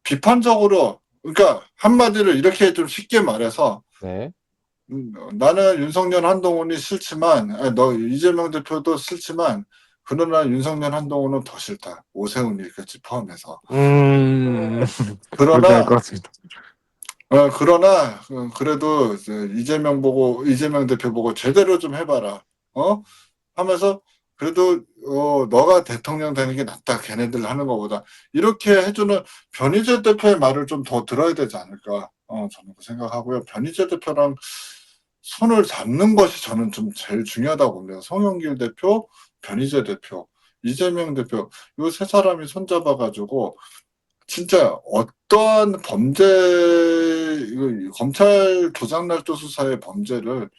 Speaker 2: 비판적으로, 그러니까 한마디로 이렇게 좀 쉽게 말해서,
Speaker 1: 네.
Speaker 2: 나는 윤석열 한동훈이 싫지만, 너 이재명 대표도 싫지만, 그러나 윤석열 한동훈은 더 싫다. 오세훈이까지 포함해서.
Speaker 3: 그렇게 할 것
Speaker 2: 그러나,
Speaker 3: 같습니다.
Speaker 2: 그래도 이재명 대표 보고 제대로 좀 해봐라. 하면서, 그래도, 너가 대통령 되는 게 낫다. 걔네들 하는 것보다. 이렇게 해주는 변희재 대표의 말을 좀 더 들어야 되지 않을까. 저는 그 생각하고요. 변희재 대표랑 손을 잡는 것이 저는 좀 제일 중요하다고 봅니다. 송영길 대표, 변희재 대표, 이재명 대표, 이 세 사람이 손잡아가지고, 진짜 어떠한 검찰 조작날조 수사의 범죄를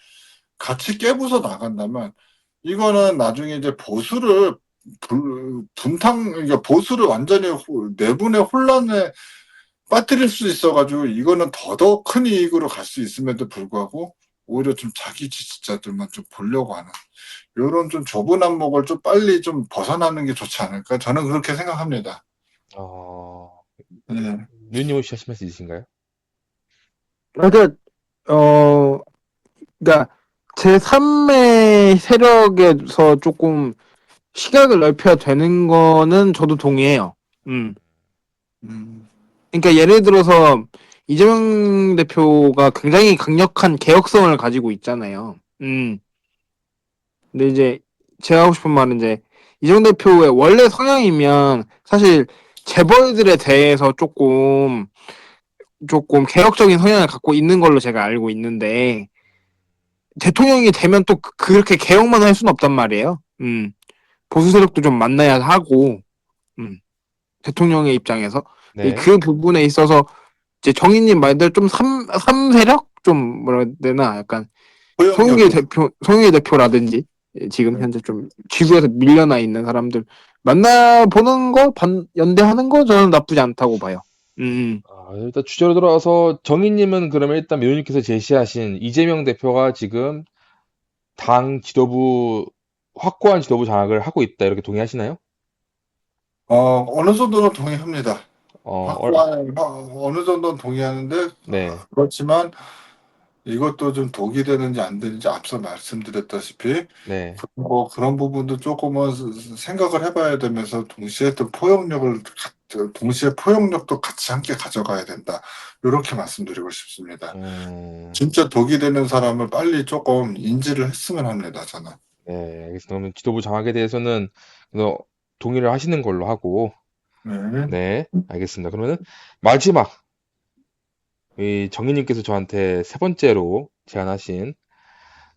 Speaker 2: 같이 깨부숴 나간다면, 이거는 나중에 이제 그러니까 보수를 완전히 내분의 혼란에 빠뜨릴 수 있어가지고, 이거는 더더욱 큰 이익으로 갈 수 있음에도 불구하고, 오히려 좀 자기 지지자들만 좀 보려고 하는, 요런 좀 좁은 안목을 좀 빨리 좀 벗어나는 게 좋지 않을까? 저는 그렇게 생각합니다. 네.
Speaker 1: 류님 혹시 하실 말씀 있으신가요?
Speaker 3: 그러니까, 그러니까, 제3의 세력에서 조금 시각을 넓혀야 되는 거는 저도 동의해요.
Speaker 2: 음,
Speaker 3: 그러니까 예를 들어서 이재명 대표가 굉장히 강력한 개혁성을 가지고 있잖아요. 근데 이제 제가 하고 싶은 말은 이제 이재명 대표의 원래 성향이면 사실 재벌들에 대해서 조금 개혁적인 성향을 갖고 있는 걸로 제가 알고 있는데 대통령이 되면 또 그렇게 개혁만 할 수는 없단 말이에요. 보수 세력도 좀 만나야 하고, 대통령의 입장에서.
Speaker 1: 네.
Speaker 3: 그 부분에 있어서 이제 정희님 말대로 좀 삼세력? 좀 뭐라 해야 되나? 약간
Speaker 2: 포용력이.
Speaker 3: 송영길 대표라든지 지금 현재 좀 지구에서 밀려나 있는 사람들 만나보는 거, 연대하는 거 저는 나쁘지 않다고 봐요.
Speaker 1: 일단 주제로 돌아와서 정희님은 그러면 일단 묘님께서 제시하신 이재명 대표가 지금 당 지도부 확고한 지도부 장악을 하고 있다 이렇게 동의하시나요?
Speaker 2: 어느 정도는 동의합니다.
Speaker 1: 어,
Speaker 2: 어느 정도는 동의하는데,
Speaker 1: 네,
Speaker 2: 그렇지만 이것도 좀 독이 되는지 안 되는지 앞서 말씀드렸다시피,
Speaker 1: 네.
Speaker 2: 그런 부분도 조금은 생각을 해봐야 되면서 동시에 포용력도 같이 함께 가져가야 된다. 이렇게 말씀드리고 싶습니다. 진짜 독이 되는 사람을 빨리 조금 인지를 했으면 합니다, 저는.
Speaker 1: 네, 알겠습니다. 그러면 지도부 장악에 대해서는 동의를 하시는 걸로 하고,
Speaker 2: 네.
Speaker 1: 네, 알겠습니다. 그러면 마지막, 이 정희님께서 저한테 세 번째로 제안하신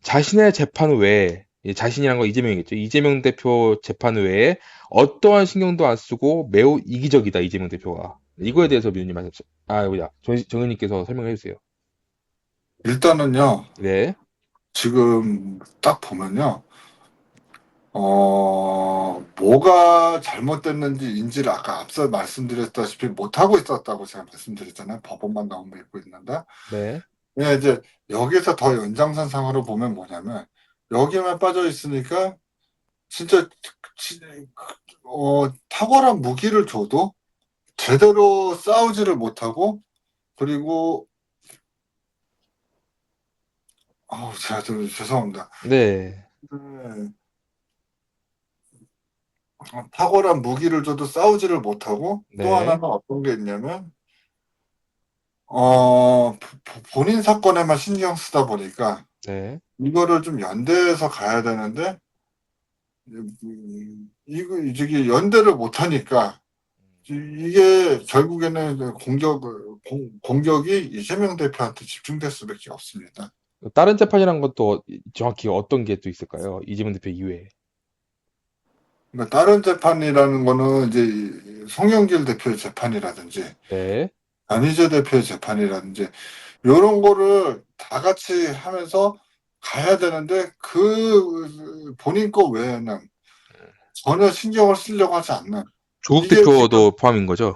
Speaker 1: 자신의 재판 외에, 이 자신이란 건 이재명이겠죠. 이재명 대표 재판 외에 어떠한 신경도 안 쓰고 매우 이기적이다, 이재명 대표가. 이거에 대해서 묘님 말씀, 정희님께서 설명해 주세요.
Speaker 2: 일단은요,
Speaker 1: 네,
Speaker 2: 지금 딱 보면요, 뭐가 잘못됐는지 인지를 아까 앞서 말씀드렸다시피 못하고 있었다고 제가 말씀드렸잖아요. 법원만 너무 믿고 있는데.
Speaker 1: 네,
Speaker 2: 예, 이제 여기서 더 연장선상으로 보면 뭐냐면, 여기만 빠져 있으니까 진짜 지- 탁월한 무기를 줘도 제대로 싸우지를 못하고, 그리고 제가 좀 죄송합니다.
Speaker 1: 네,
Speaker 2: 네. 탁월한 무기를 줘도 싸우지를 못하고, 또
Speaker 1: 네,
Speaker 2: 하나는 어떤 게 있냐면, 본인 사건에만 신경 쓰다 보니까
Speaker 1: 네,
Speaker 2: 이거를 좀 연대해서 가야 되는데, 이거 저기 연대를 못 하니까 이게 결국에는 공격이 이재명 대표한테 집중될 수밖에 없습니다.
Speaker 1: 다른 재판이란 것도 정확히 어떤 게 또 있을까요? 이재명 대표 이외에.
Speaker 2: 그러니까 다른 재판이라는 거는 이제 송영길 대표의 재판이라든지
Speaker 1: 네.
Speaker 2: 안희재 대표의 재판이라든지 이런 거를 다 같이 하면서 가야 되는데 그 본인 거 외에는 전혀 신경을 쓰려고 하지 않는
Speaker 1: 조국
Speaker 2: 이게 지금
Speaker 1: 대표도 포함인 거죠?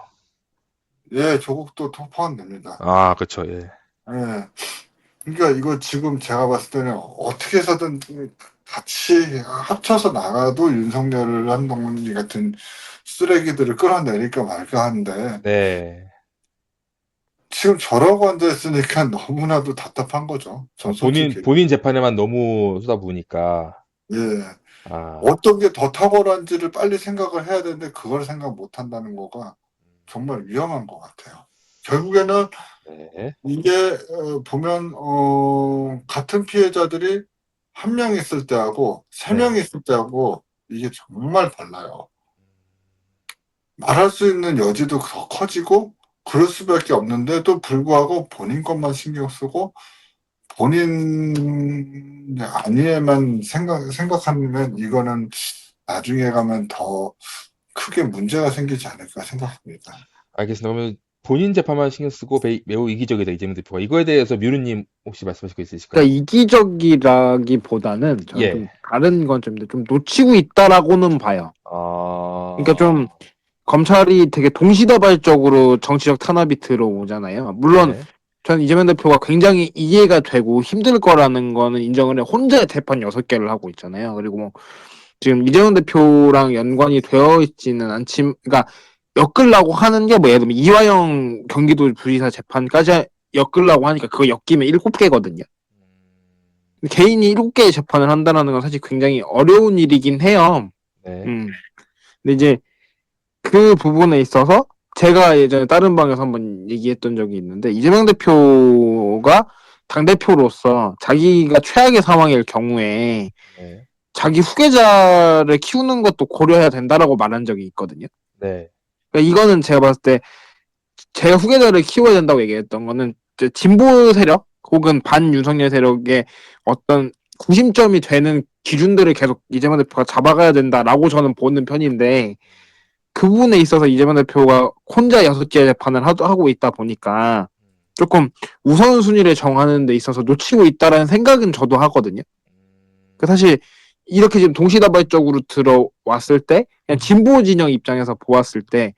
Speaker 2: 예 조국도 포함됩니다.
Speaker 1: 아, 그쵸, 예.
Speaker 2: 예. 그러니까 이거 지금 제가 봤을 때는 어떻게 해서든 같이 합쳐서 나가도 윤석열을 한동훈이 같은 쓰레기들을 끌어내릴까 말까 하는데
Speaker 1: 네.
Speaker 2: 지금 저러고 앉아있으니까 너무나도 답답한 거죠. 전 솔직히.
Speaker 1: 본인 재판에만 너무 쏟아부으니까.
Speaker 2: 예.
Speaker 1: 아,
Speaker 2: 어떤 게 더 탁월한지를 빨리 생각을 해야 되는데 그걸 생각 못 한다는 거가 정말 위험한 것 같아요. 결국에는
Speaker 1: 네.
Speaker 2: 이게 보면 같은 피해자들이 한 명 있을 때하고 세 명
Speaker 1: 네.
Speaker 2: 있을 때하고 이게 정말 달라요. 말할 수 있는 여지도 더 커지고 그럴 수밖에 없는데도 불구하고 본인 것만 신경 쓰고 본인 아니에만 생각하면 이거는 나중에 가면 더 크게 문제가 생기지 않을까 생각합니다.
Speaker 1: 알겠습니다. 그러면 본인 재판만 신경 쓰고 매우 이기적이다, 이재명 대표가. 이거에 대해서 뮤르님 혹시 말씀하실 거 있으실까요?
Speaker 3: 그러니까 이기적이라기보다는 저는
Speaker 1: 예.
Speaker 3: 좀 다른 관점인데 좀 놓치고 있다라고는 봐요.
Speaker 1: 아,
Speaker 3: 그러니까 좀 검찰이 되게 동시다발적으로 정치적 탄압이 들어오잖아요. 물론
Speaker 1: 네.
Speaker 3: 저는 이재명 대표가 굉장히 이해가 되고 힘들 거라는 거는 인정을 해. 혼자 재판 6개를 하고 있잖아요. 그리고 뭐 지금 이재명 대표랑 연관이 되어 있지는 않지만, 그러니까 엮으려고 하는 게 뭐 예를 들면 이화영 경기도 부지사 재판까지 엮으려고 하니까 그거 엮이면 7개거든요. 개인이 7개의 재판을 한다는 건 사실 굉장히 어려운 일이긴 해요.
Speaker 1: 네.
Speaker 3: 근데 이제 그 부분에 있어서 제가 예전에 다른 방에서 한번 얘기했던 적이 있는데 이재명 대표가 당대표로서 자기가 최악의 상황일 경우에
Speaker 1: 네.
Speaker 3: 자기 후계자를 키우는 것도 고려해야 된다라고 말한 적이 있거든요.
Speaker 1: 네.
Speaker 3: 그러니까 이거는 제가 봤을 때 제가 후계자를 키워야 된다고 얘기했던 거는 이제 진보 세력 혹은 반윤석열 세력의 어떤 구심점이 되는 기준들을 계속 이재명 대표가 잡아가야 된다라고 저는 보는 편인데 그 부분에 있어서 이재명 대표가 혼자 6개 재판을 하고 있다 보니까 조금 우선순위를 정하는 데 있어서 놓치고 있다라는 생각은 저도 하거든요. 사실 이렇게 지금 동시다발적으로 들어왔을 때 그냥 진보 진영 입장에서 보았을 때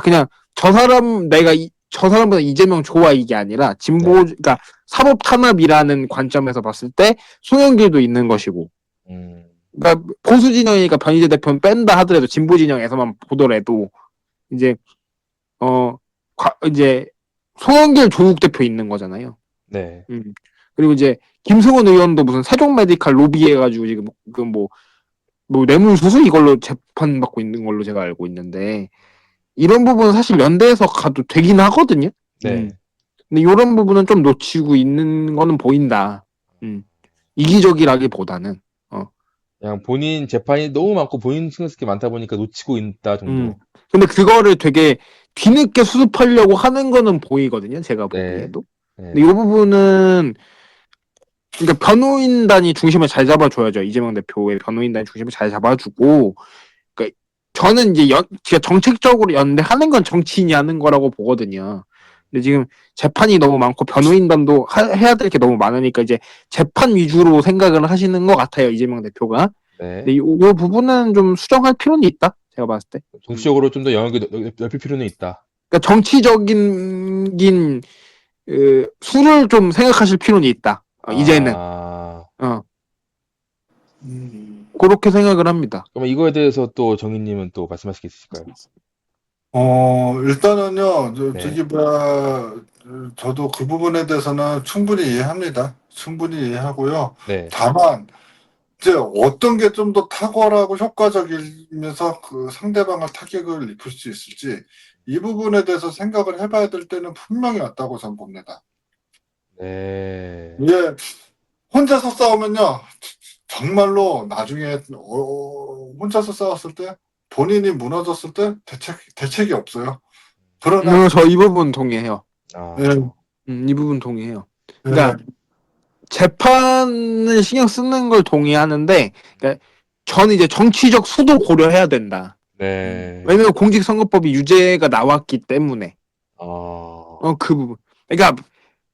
Speaker 3: 그냥 저 사람보다 이재명 좋아 이게 아니라 진보
Speaker 1: 네.
Speaker 3: 그러니까 사법 탄압이라는 관점에서 봤을 때 송영길도 있는 것이고 그러니까 보수 진영이니까 변희재 대표는 뺀다 하더라도 진보 진영에서만 보더라도 이제 이제 송영길 조국 대표 있는 거잖아요.
Speaker 1: 네.
Speaker 3: 그리고 이제 김승원 의원도 무슨 세종 메디칼 로비해가지고 지금 뭐 뇌물수수 이걸로 재판받고 있는 걸로 제가 알고 있는데 이런 부분은 사실 연대에서 가도 되긴 하거든요.
Speaker 1: 네.
Speaker 3: 근데 이런 부분은 좀 놓치고 있는 거는 보인다. 이기적이라기보다는.
Speaker 1: 그냥 본인 재판이 너무 많고 본인 신경 쓸 게 많다 보니까 놓치고 있다 정도.
Speaker 3: 근데 그거를 되게 뒤늦게 수습하려고 하는 거는 보이거든요. 제가
Speaker 1: 네.
Speaker 3: 보기에도.
Speaker 1: 네.
Speaker 3: 근데 이 부분은 그러니까 변호인단이 중심을 잘 잡아줘야죠. 이재명 대표의 변호인단이 중심을 잘 잡아주고, 그러니까 저는 이제 제가 정책적으로 연대하는 건 정치인이 하는 거라고 보거든요. 근데 지금 재판이 너무 많고 변호인단도 해야 될 게 너무 많으니까 이제 재판 위주로 생각을 하시는 것 같아요. 이재명 대표가.
Speaker 1: 네.
Speaker 3: 근데 이 부분은 좀 수정할 필요는 있다. 제가 봤을 때.
Speaker 1: 정치적으로 좀 더 영역을 넓힐 필요는 있다.
Speaker 3: 그러니까 정치적인 수를 좀 생각하실 필요는 있다. 이제는. 그렇게 생각을 합니다.
Speaker 1: 그러면 이거에 대해서 또 정희님은 또 말씀하실 게 있으실까요?
Speaker 2: 일단은요,
Speaker 1: 네.
Speaker 2: 저도 그 부분에 대해서는 충분히 이해합니다. 충분히 이해하고요.
Speaker 1: 네.
Speaker 2: 다만, 이제 어떤 게 좀 더 탁월하고 효과적이면서 그 상대방을 타격을 입힐 수 있을지, 이 부분에 대해서 생각을 해봐야 될 때는 분명히 왔다고 저는 봅니다.
Speaker 1: 네.
Speaker 2: 예, 혼자서 싸우면요, 정말로 나중에 혼자서 싸웠을 때 본인이 무너졌을 때 대책이 없어요. 그러나
Speaker 3: 저 이 부분 동의해요.
Speaker 1: 아,
Speaker 2: 예,
Speaker 3: 이 부분 동의해요.
Speaker 2: 예,
Speaker 3: 그러니까 재판을 신경 쓰는 걸 동의하는데, 그러니까 저는 이제 정치적 수도 고려해야 된다.
Speaker 1: 네.
Speaker 3: 왜냐면 공직선거법이 유죄가 나왔기 때문에. 그 부분. 그러니까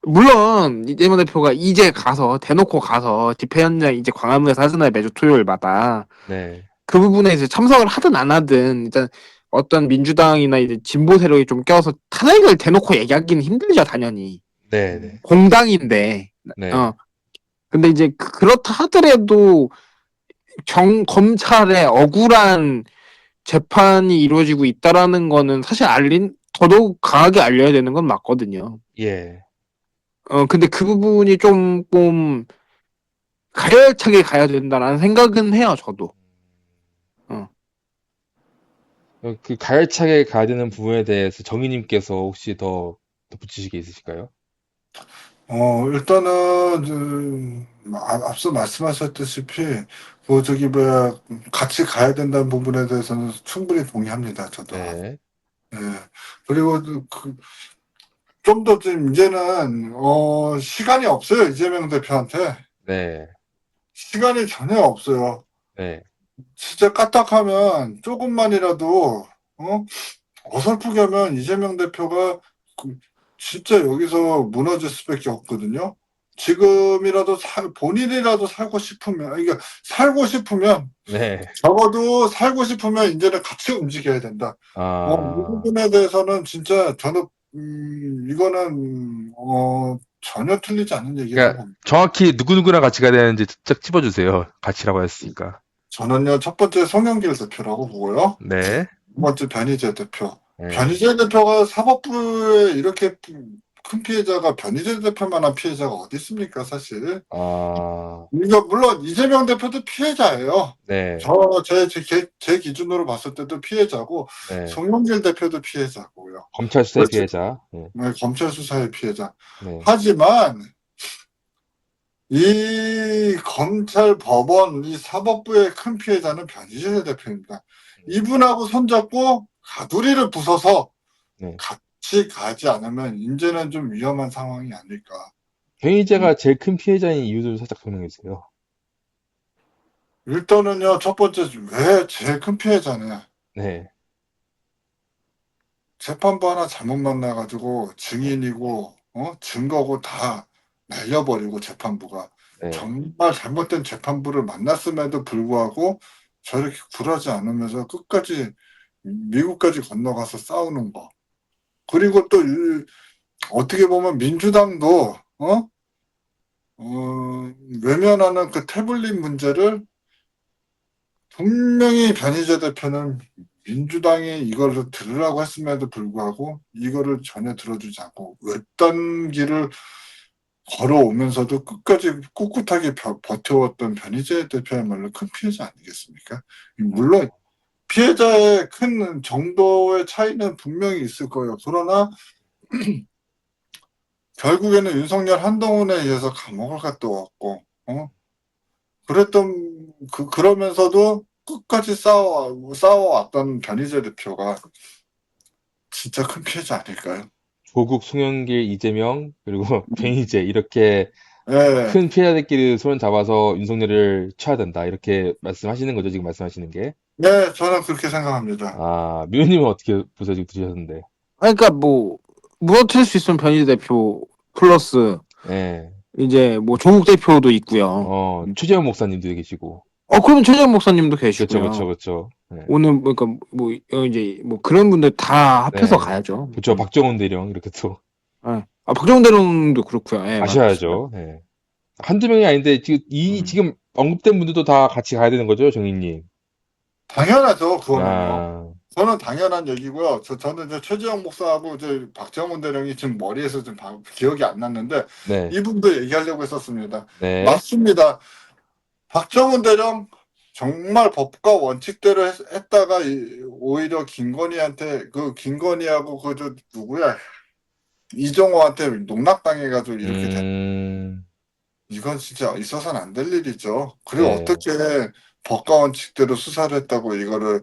Speaker 3: 물론 이재명 대표가 이제 가서 대놓고 가서 집회 현장 이제 광화문에서 하잖아요, 매주 토요일마다.
Speaker 1: 네.
Speaker 3: 그 부분에 이제 참석을 하든 안 하든 일단 어떤 민주당이나 이제 진보 세력이 좀 껴서 탄핵을 대놓고 얘기하기는 힘들죠, 당연히.
Speaker 1: 네. 네.
Speaker 3: 공당인데.
Speaker 1: 네.
Speaker 3: 근데 이제 그렇다 하더라도 검찰의 억울한 재판이 이루어지고 있다라는 거는 사실 더더욱 강하게 알려야 되는 건 맞거든요.
Speaker 1: 예.
Speaker 3: 근데 그 부분이 조금 가열차게 가야 된다라는 생각은 해요, 저도.
Speaker 1: 그 가열차게 가야 되는 부분에 대해서 정희님께서 혹시 더 덧붙이실 게 있으실까요?
Speaker 2: 일단은 앞서 말씀하셨다시피 뭐야 같이 가야 된다는 부분에 대해서는 충분히 동의합니다. 저도.
Speaker 1: 네.
Speaker 2: 예. 그리고 좀 더 좀 이제는 시간이 없어요. 이재명 대표한테
Speaker 1: 네.
Speaker 2: 시간이 전혀 없어요.
Speaker 1: 네.
Speaker 2: 진짜 까딱하면 조금만이라도 어설프게 하면 이재명 대표가 진짜 여기서 무너질 수밖에 없거든요. 지금이라도 본인이라도 살고 싶으면, 그러니까 살고 싶으면
Speaker 1: 네.
Speaker 2: 적어도 살고 싶으면 이제는 같이 움직여야 된다. 이 부분에 대해서는 진짜 저는 이거는 전혀 틀리지 않은 얘기라고
Speaker 1: 그러니까
Speaker 2: 봅니다.
Speaker 1: 정확히 누구누구랑 같이 가야 되는지 딱 찝어주세요. 같이라고 했으니까.
Speaker 2: 저는요 첫 번째 송영길 대표라고 보고요.
Speaker 1: 네.
Speaker 2: 두 번째 변희재 대표.
Speaker 1: 네.
Speaker 2: 변희재 대표가 사법부에 이렇게 큰 피해자가 변희재 대표만한 피해자가 어디 있습니까, 사실. 그러니까 물론 이재명 대표도 피해자예요.
Speaker 1: 네.
Speaker 2: 제 기준으로 봤을 때도 피해자고,
Speaker 1: 네.
Speaker 2: 송영길 대표도 피해자고요.
Speaker 1: 검찰 수사의 피해자. 네.
Speaker 2: 네, 검찰 수사의 피해자.
Speaker 1: 네.
Speaker 2: 하지만 이 검찰, 법원, 이 사법부의 큰 피해자는 변희재 대표입니다. 이분하고 손잡고 가두리를 부숴서
Speaker 1: 네.
Speaker 2: 같이 가지 않으면 이제는 좀 위험한 상황이 아닐까.
Speaker 1: 변희재가 제일 큰 피해자인 이유를 살짝 설명해 주세요.
Speaker 2: 일단은요, 첫 번째, 왜 제일 큰 피해자냐.
Speaker 1: 네.
Speaker 2: 재판부 하나 잘못 만나가지고 증인이고, 증거고 다 날려버리고 재판부가.
Speaker 1: 네.
Speaker 2: 정말 잘못된 재판부를 만났음에도 불구하고 저렇게 굴하지 않으면서 끝까지 미국까지 건너가서 싸우는 거. 그리고 또 어떻게 보면 민주당도 외면하는 그 태블릿 문제를 분명히 변희재 대표는 민주당이 이거를 들으라고 했음에도 불구하고 이거를 전혀 들어주지 않고 외딴 길을 걸어오면서도 끝까지 꿋꿋하게 버텨왔던 변희재 대표야말로 큰 피해자 아니겠습니까? 물론 피해자의 큰 정도의 차이는 분명히 있을 거예요. 그러나 결국에는 윤석열 한동훈에 의해서 감옥을 갔다 왔고, 그러면서도 끝까지 싸워왔던 변희재 대표가 진짜 큰 피해자 아닐까요?
Speaker 1: 조국, 송영길, 이재명, 그리고 변희재 이렇게
Speaker 2: 네.
Speaker 1: 큰 피해자들끼리 손을 잡아서 윤석열을 쳐야 된다. 이렇게 말씀하시는 거죠, 지금 말씀하시는 게?
Speaker 2: 네, 저는 그렇게 생각합니다.
Speaker 1: 민우님은 어떻게 보세요? 지금 들으셨는데.
Speaker 3: 그러니까 무너뜨릴 수 있으면 변희재 대표 플러스
Speaker 1: 네.
Speaker 3: 이제 조국 대표도 있고요.
Speaker 1: 최재형 목사님도 계시고.
Speaker 3: 그러면 최재형 목사님도 계시고요.
Speaker 1: 그렇죠. 네.
Speaker 3: 오늘 그러니까 이제 그런 분들 다 합해서
Speaker 1: 네.
Speaker 3: 가야죠.
Speaker 1: 그렇죠. 박정훈 대령 이렇게 또.
Speaker 3: 네. 박정훈 대령도 그렇고요. 네,
Speaker 1: 아셔야죠. 네. 한두 명이 아닌데 지금 언급된 분들도 다 같이 가야 되는 거죠, 정희님?
Speaker 2: 당연하죠, 그거는요. 저는 당연한 얘기고요. 저는 이제 최재형 목사하고 이제 박정훈 대령이 지금 머리에서 좀 기억이 안 났는데
Speaker 1: 네.
Speaker 2: 이분도 얘기하려고 했었습니다.
Speaker 1: 네.
Speaker 2: 맞습니다. 박정훈 대령 정말 법과 원칙대로 했다가 오히려 김건희한테 김건희하고 누구야 이종호한테 농락당해가지고 이렇게 된. 이건 진짜 있어서는 안 될 일이죠. 그리고
Speaker 1: 네.
Speaker 2: 어떻게 법과 원칙대로 수사를 했다고 이거를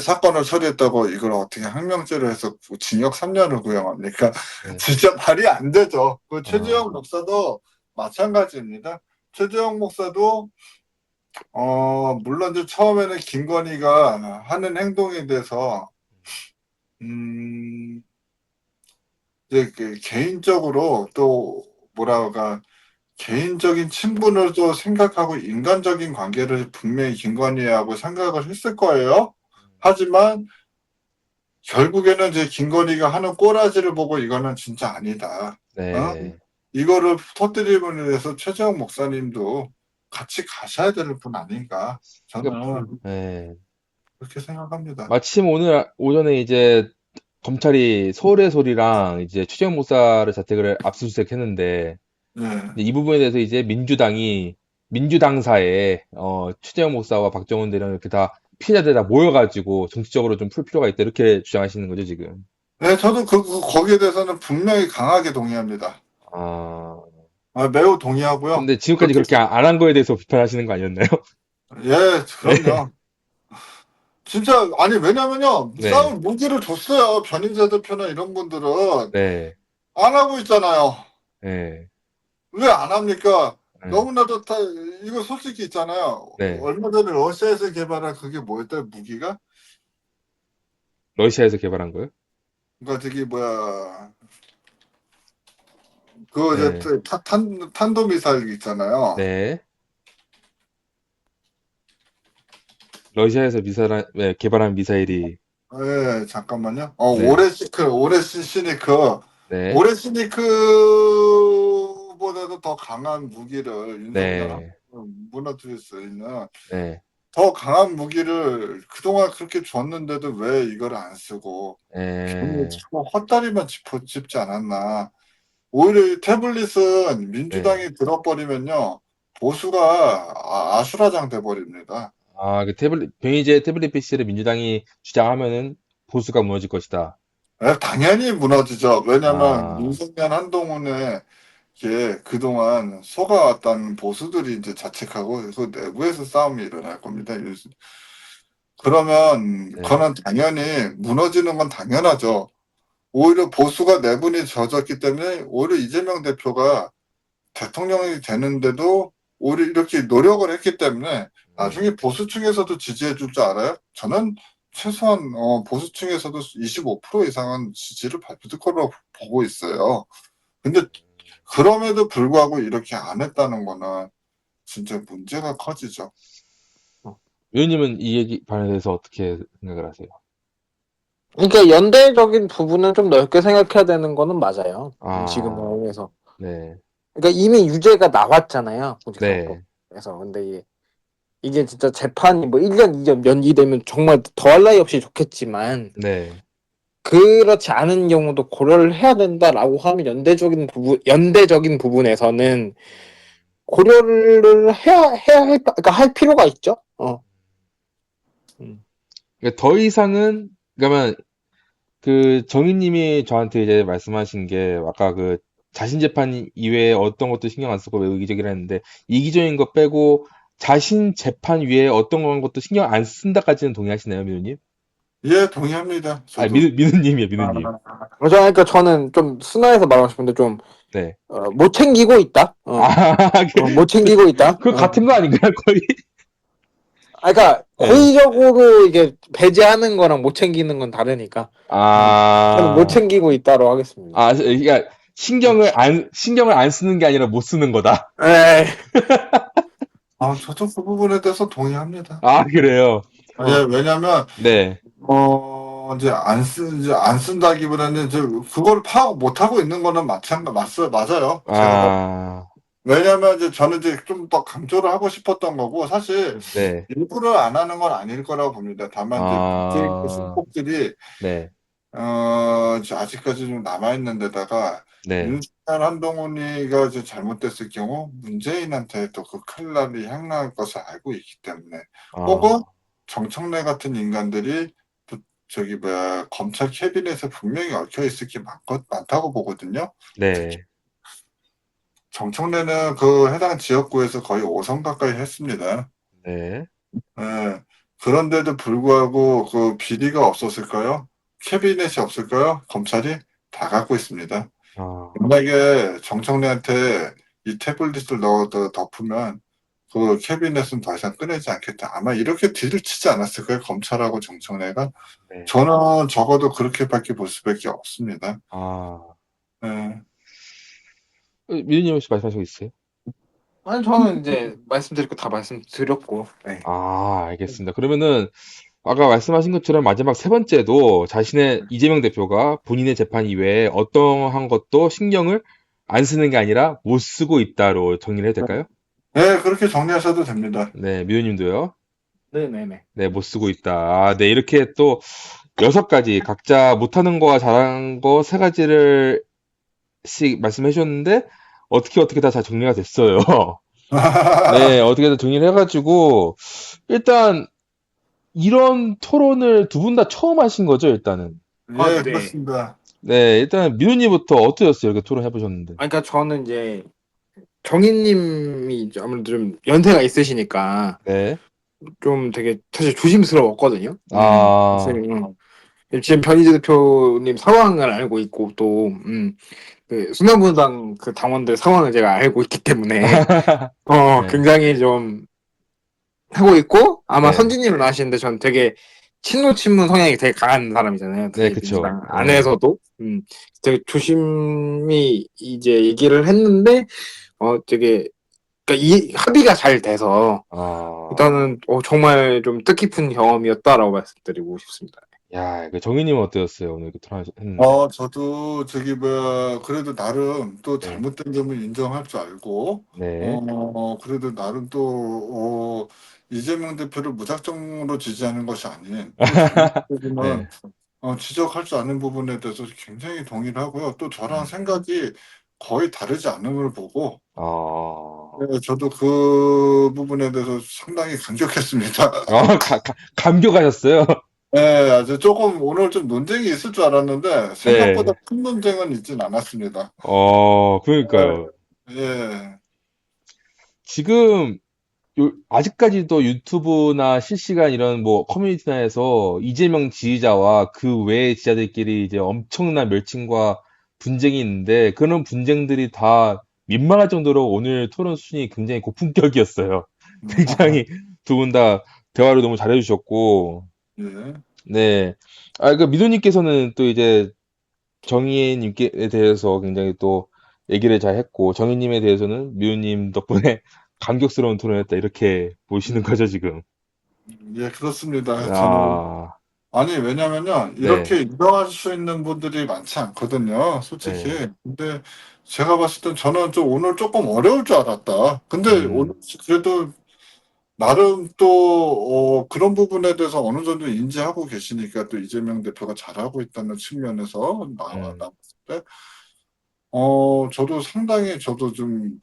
Speaker 2: 사건을 처리했다고 이걸 어떻게 항명죄로 해서 징역 3년을 구형합니까?
Speaker 1: 네.
Speaker 2: 진짜 말이 안 되죠. 그 최재형
Speaker 1: 아.
Speaker 2: 목사도 마찬가지입니다. 최재형 목사도 물론 이제 처음에는 김건희가 하는 행동에 대해서 이제 개인적으로 또 뭐랄까 개인적인 친분을 또 생각하고 인간적인 관계를 분명히 김건희하고 생각을 했을 거예요. 하지만 결국에는 이제 김건희가 하는 꼬라지를 보고 이거는 진짜 아니다.
Speaker 1: 네.
Speaker 2: 이거를 터뜨리기 위해서 최재형 목사님도 같이 가셔야 되는 분 아닌가. 저는
Speaker 1: 네.
Speaker 2: 그렇게 생각합니다.
Speaker 1: 마침 오늘 오전에 이제 검찰이 서울의 소리랑 이제 최재형 목사를 자택을 압수수색했는데
Speaker 2: 네.
Speaker 1: 이 부분에 대해서 이제 민주당사에 최재형 목사와 박정훈 대령 이렇게 다 피해자들 다 모여가지고 정치적으로 좀 풀 필요가 있다 이렇게 주장하시는 거죠 지금.
Speaker 2: 네, 저도 거기에 대해서는 분명히 강하게 동의합니다.
Speaker 1: 아
Speaker 2: 매우 동의하고요.
Speaker 1: 근데 지금까지 그렇게 안 한 거에 대해서 비판하시는 거 아니었나요?
Speaker 2: 예, 그럼요. 진짜 아니 왜냐면요
Speaker 1: 네.
Speaker 2: 싸움 무기를 줬어요. 변인재 대표나 이런 분들은
Speaker 1: 네.
Speaker 2: 안 하고 있잖아요.
Speaker 1: 네.
Speaker 2: 왜 안 합니까?
Speaker 1: 네.
Speaker 2: 너무나도 이거 솔직히 있잖아요.
Speaker 1: 네.
Speaker 2: 얼마 전에 러시아에서 개발한 그게 뭐였다 무기가?
Speaker 1: 러시아에서 개발한 거요?
Speaker 2: 그러니까 저기 뭐야 그
Speaker 1: 네.
Speaker 2: 이제 탄도미사일 있잖아요.
Speaker 1: 네. 러시아에서 개발한 미사일이
Speaker 2: 예, 잠깐만요.
Speaker 1: 네.
Speaker 2: 오레시니크.
Speaker 1: 네.
Speaker 2: 오레시니크보다도 더 강한 무기를 윤석열
Speaker 1: 네.
Speaker 2: 무너뜨릴 수 있는
Speaker 1: 네.
Speaker 2: 더 강한 무기를 그동안 그렇게 줬는데도 왜 이걸 안 쓰고
Speaker 1: 네.
Speaker 2: 자꾸 헛다리만 짚지 않았나. 오히려 이 태블릿은 민주당이 들어버리면요 보수가 아수라장 돼버립니다.
Speaker 1: 그 변희재 태블릿 PC를 민주당이 주장하면은 보수가 무너질 것이다.
Speaker 2: 당연히 무너지죠. 왜냐면
Speaker 1: 아.
Speaker 2: 윤석열 한동훈의 그동안 속아왔던 보수들이 이제 자책하고 그 내부에서 싸움이 일어날 겁니다. 그러면
Speaker 1: 네.
Speaker 2: 그거는 당연히 무너지는 건 당연하죠. 오히려 보수가 내분이 젖었기 때문에 오히려 이재명 대표가 대통령이 되는데도 오히려 이렇게 노력을 했기 때문에 나중에 보수층에서도 지지해 줄 줄 알아요? 저는 최소한 보수층에서도 25% 이상은 지지를 받을 거라고 보고 있어요. 근데 그럼에도 불구하고 이렇게 안 했다는 거는 진짜 문제가 커지죠.
Speaker 1: 의원님은 이 얘기 반대해서 어떻게 생각을 하세요?
Speaker 3: 그러니까 연대적인 부분은 좀 넓게 생각해야 되는 거는 맞아요. 지금 상황에서.
Speaker 1: 네.
Speaker 3: 그러니까 이미 유죄가 나왔잖아요.
Speaker 1: 네.
Speaker 3: 공직선거에서. 근데 이게 진짜 재판이 뭐 1년, 2년 연기되면 정말 더할 나위 없이 좋겠지만
Speaker 1: 네.
Speaker 3: 그렇지 않은 경우도 고려를 해야 된다라고 하면 연대적인 부분에서는 고려를 그러니까 할 필요가 있죠.
Speaker 1: 그러니까 더 이상은 그러면 그 정희님이 저한테 이제 말씀하신 게 아까 그 자신 재판 이외에 어떤 것도 신경 안 쓰고 왜 의기적이라 했는데 이기적인 거 빼고 자신 재판 위에 어떤 것도 신경 안 쓴다까지는 동의하시나요, 민우님?
Speaker 2: 예, 동의합니다. 저도.
Speaker 1: 민우님이요, 민우님.
Speaker 3: 그러니까 저는 좀 순화해서 말하고 싶은데 좀
Speaker 1: 네.
Speaker 3: 못 챙기고 있다. 못 챙기고 있다.
Speaker 1: 그 같은 거 아닌가요, 거의?
Speaker 3: 그러니까 고의적으로 이게 배제하는 거랑 못 챙기는 건 다르니까. 저는 못 챙기고 있다로 하겠습니다.
Speaker 1: 그러니까 신경을 안 쓰는 게 아니라 못 쓰는 거다.
Speaker 3: 네.
Speaker 2: 저도 그 부분에 대해서 동의합니다.
Speaker 1: 그래요.
Speaker 2: 예, 왜냐면
Speaker 1: 네.
Speaker 2: 이제 안 쓴다기보다는 이제 그걸 파악 못 하고 있는 거는 맞아요. 왜냐면 이제 저는 이제 좀 더 강조를 하고 싶었던 거고 사실
Speaker 1: 네.
Speaker 2: 일부러 안 하는 건 아닐 거라고 봅니다. 다만 이제 수폭들이
Speaker 1: 네.
Speaker 2: 아직까지 좀 남아 있는 데다가
Speaker 1: 네.
Speaker 2: 윤석열 한동훈이가 이제 잘못됐을 경우 문재인한테 또 그 칼날이 향할 것을 알고 있기 때문에 혹은 정청래 같은 인간들이 또 검찰 캐비넷에 분명히 얽혀 있을 게 많다고 보거든요.
Speaker 1: 네.
Speaker 2: 정청래는 그 해당 지역구에서 거의 5선 가까이 했습니다.
Speaker 1: 네.
Speaker 2: 예. 그런데도 불구하고 그 비리가 없었을까요? 캐비넷이 없을까요? 검찰이 다 갖고 있습니다.
Speaker 1: 아,
Speaker 2: 만약에 정청래한테 이 태블릿을 넣어 덮으면 그 캐비넷은 더 이상 꺼내지 않겠다. 아마 이렇게 딜을 치지 않았을까요? 검찰하고 정청래가.
Speaker 1: 네.
Speaker 2: 저는 적어도 그렇게밖에 볼 수밖에 없습니다.
Speaker 1: 아,
Speaker 2: 네.
Speaker 1: 미드님 혹시 말씀하신 거 있어요?
Speaker 3: 아니 저는 이제 말씀드릴 거 다 말씀드렸고. 네.
Speaker 1: 아, 알겠습니다. 그러면은 아까 말씀하신 것처럼 마지막 세 번째도 자신의 이재명 대표가 본인의 재판 이외에 어떠한 것도 신경을 안 쓰는 게 아니라 못 쓰고 있다로 정리를 해도 될까요?
Speaker 2: 네, 그렇게 정리하셔도 됩니다.
Speaker 1: 네, 미도님도요.
Speaker 3: 네네네.
Speaker 1: 네, 못 쓰고 있다. 아, 네, 이렇게 또 6가지 각자 못하는 거와 잘하는 거 3가지를 씩 말씀해 주셨는데 어떻게 다 잘 정리가 됐어요. 네, 어떻게 다 정리를 해가지고 일단 이런 토론을 두 분 다 처음 하신 거죠, 일단은.
Speaker 2: 예,
Speaker 3: 아, 네.
Speaker 2: 그렇습니다.
Speaker 1: 네, 일단 민우님부터 어떠셨어요? 이렇게 토론 해보셨는데.
Speaker 3: 아니, 그러니까 저는 이제 정인님이 이제 아무래도 좀 연세가 있으시니까
Speaker 1: 네.
Speaker 3: 좀 되게 사실 조심스러웠거든요.
Speaker 1: 아,
Speaker 3: 사실, 지금 변희재 대표님 상황을 알고 있고 또 그 순환분당 그 당원들 상황을 제가 알고 있기 때문에
Speaker 1: 네.
Speaker 3: 굉장히 좀 하고 있고 아마
Speaker 1: 네.
Speaker 3: 선진님은 아시는데 전 되게 친노 친문 성향이 되게 강한 사람이잖아요.
Speaker 1: 네, 그쵸.
Speaker 3: 민주당 안에서도 되게 조심히 이제 얘기를 했는데 되게 그러니까 이 합의가 잘 돼서
Speaker 1: 아,
Speaker 3: 일단은 정말 좀 뜻깊은 경험이었다라고 말씀드리고 싶습니다.
Speaker 1: 야, 그 정희님은 어떠셨어요? 오늘 이렇게 토론 했는데.
Speaker 2: 저도 그래도 나름 또
Speaker 1: 네.
Speaker 2: 잘못된 점을 인정할 줄 알고,
Speaker 1: 네.
Speaker 2: 그래도 나름 또, 이재명 대표를 무작정으로 지지하는 것이 아닌, 또 잘못되면
Speaker 1: 네.
Speaker 2: 지적할 줄 아는 부분에 대해서 굉장히 동의를 하고요. 또 저랑
Speaker 1: 음.
Speaker 2: 생각이 거의 다르지 않음을 보고,
Speaker 1: 아,
Speaker 2: 네, 저도 그 부분에 대해서 상당히 감격했습니다.
Speaker 1: 감격하셨어요?
Speaker 2: 네, 아주 조금 오늘 좀 논쟁이 있을 줄 알았는데 생각보다
Speaker 1: 네.
Speaker 2: 큰 논쟁은 있진 않았습니다.
Speaker 1: 그러니까요.
Speaker 2: 예,
Speaker 1: 지금 아직까지도 유튜브나 실시간 이런 뭐 커뮤니티나에서 이재명 지지자와 그 외의 지지자들끼리 이제 엄청난 멸칭과 분쟁이 있는데 그런 분쟁들이 다 민망할 정도로 오늘 토론 수준이 굉장히 고품격이었어요. 굉장히 두 분 다 대화를 너무 잘해주셨고,
Speaker 2: 예.
Speaker 1: 네. 그 미도님께서는 또 이제 정희님께 대해서 굉장히 또 얘기를 잘 했고, 정희님에 대해서는 미도님 덕분에 감격스러운 토론했다. 이렇게 보시는 거죠, 지금.
Speaker 2: 예, 그렇습니다. 저는
Speaker 1: 아,
Speaker 2: 아니 왜냐면요
Speaker 1: 네,
Speaker 2: 이렇게 인정할 수 있는 분들이 많지 않거든요, 솔직히.
Speaker 1: 네.
Speaker 2: 근데 제가 봤을 땐 저는 좀 오늘 조금 어려울 줄 알았다. 근데 오늘 그래도 나름 또 그런 부분에 대해서 어느 정도 인지하고 계시니까 또 이재명 대표가 잘하고 있다는 측면에서
Speaker 1: 음,
Speaker 2: 나왔을 때 저도 상당히 저도 좀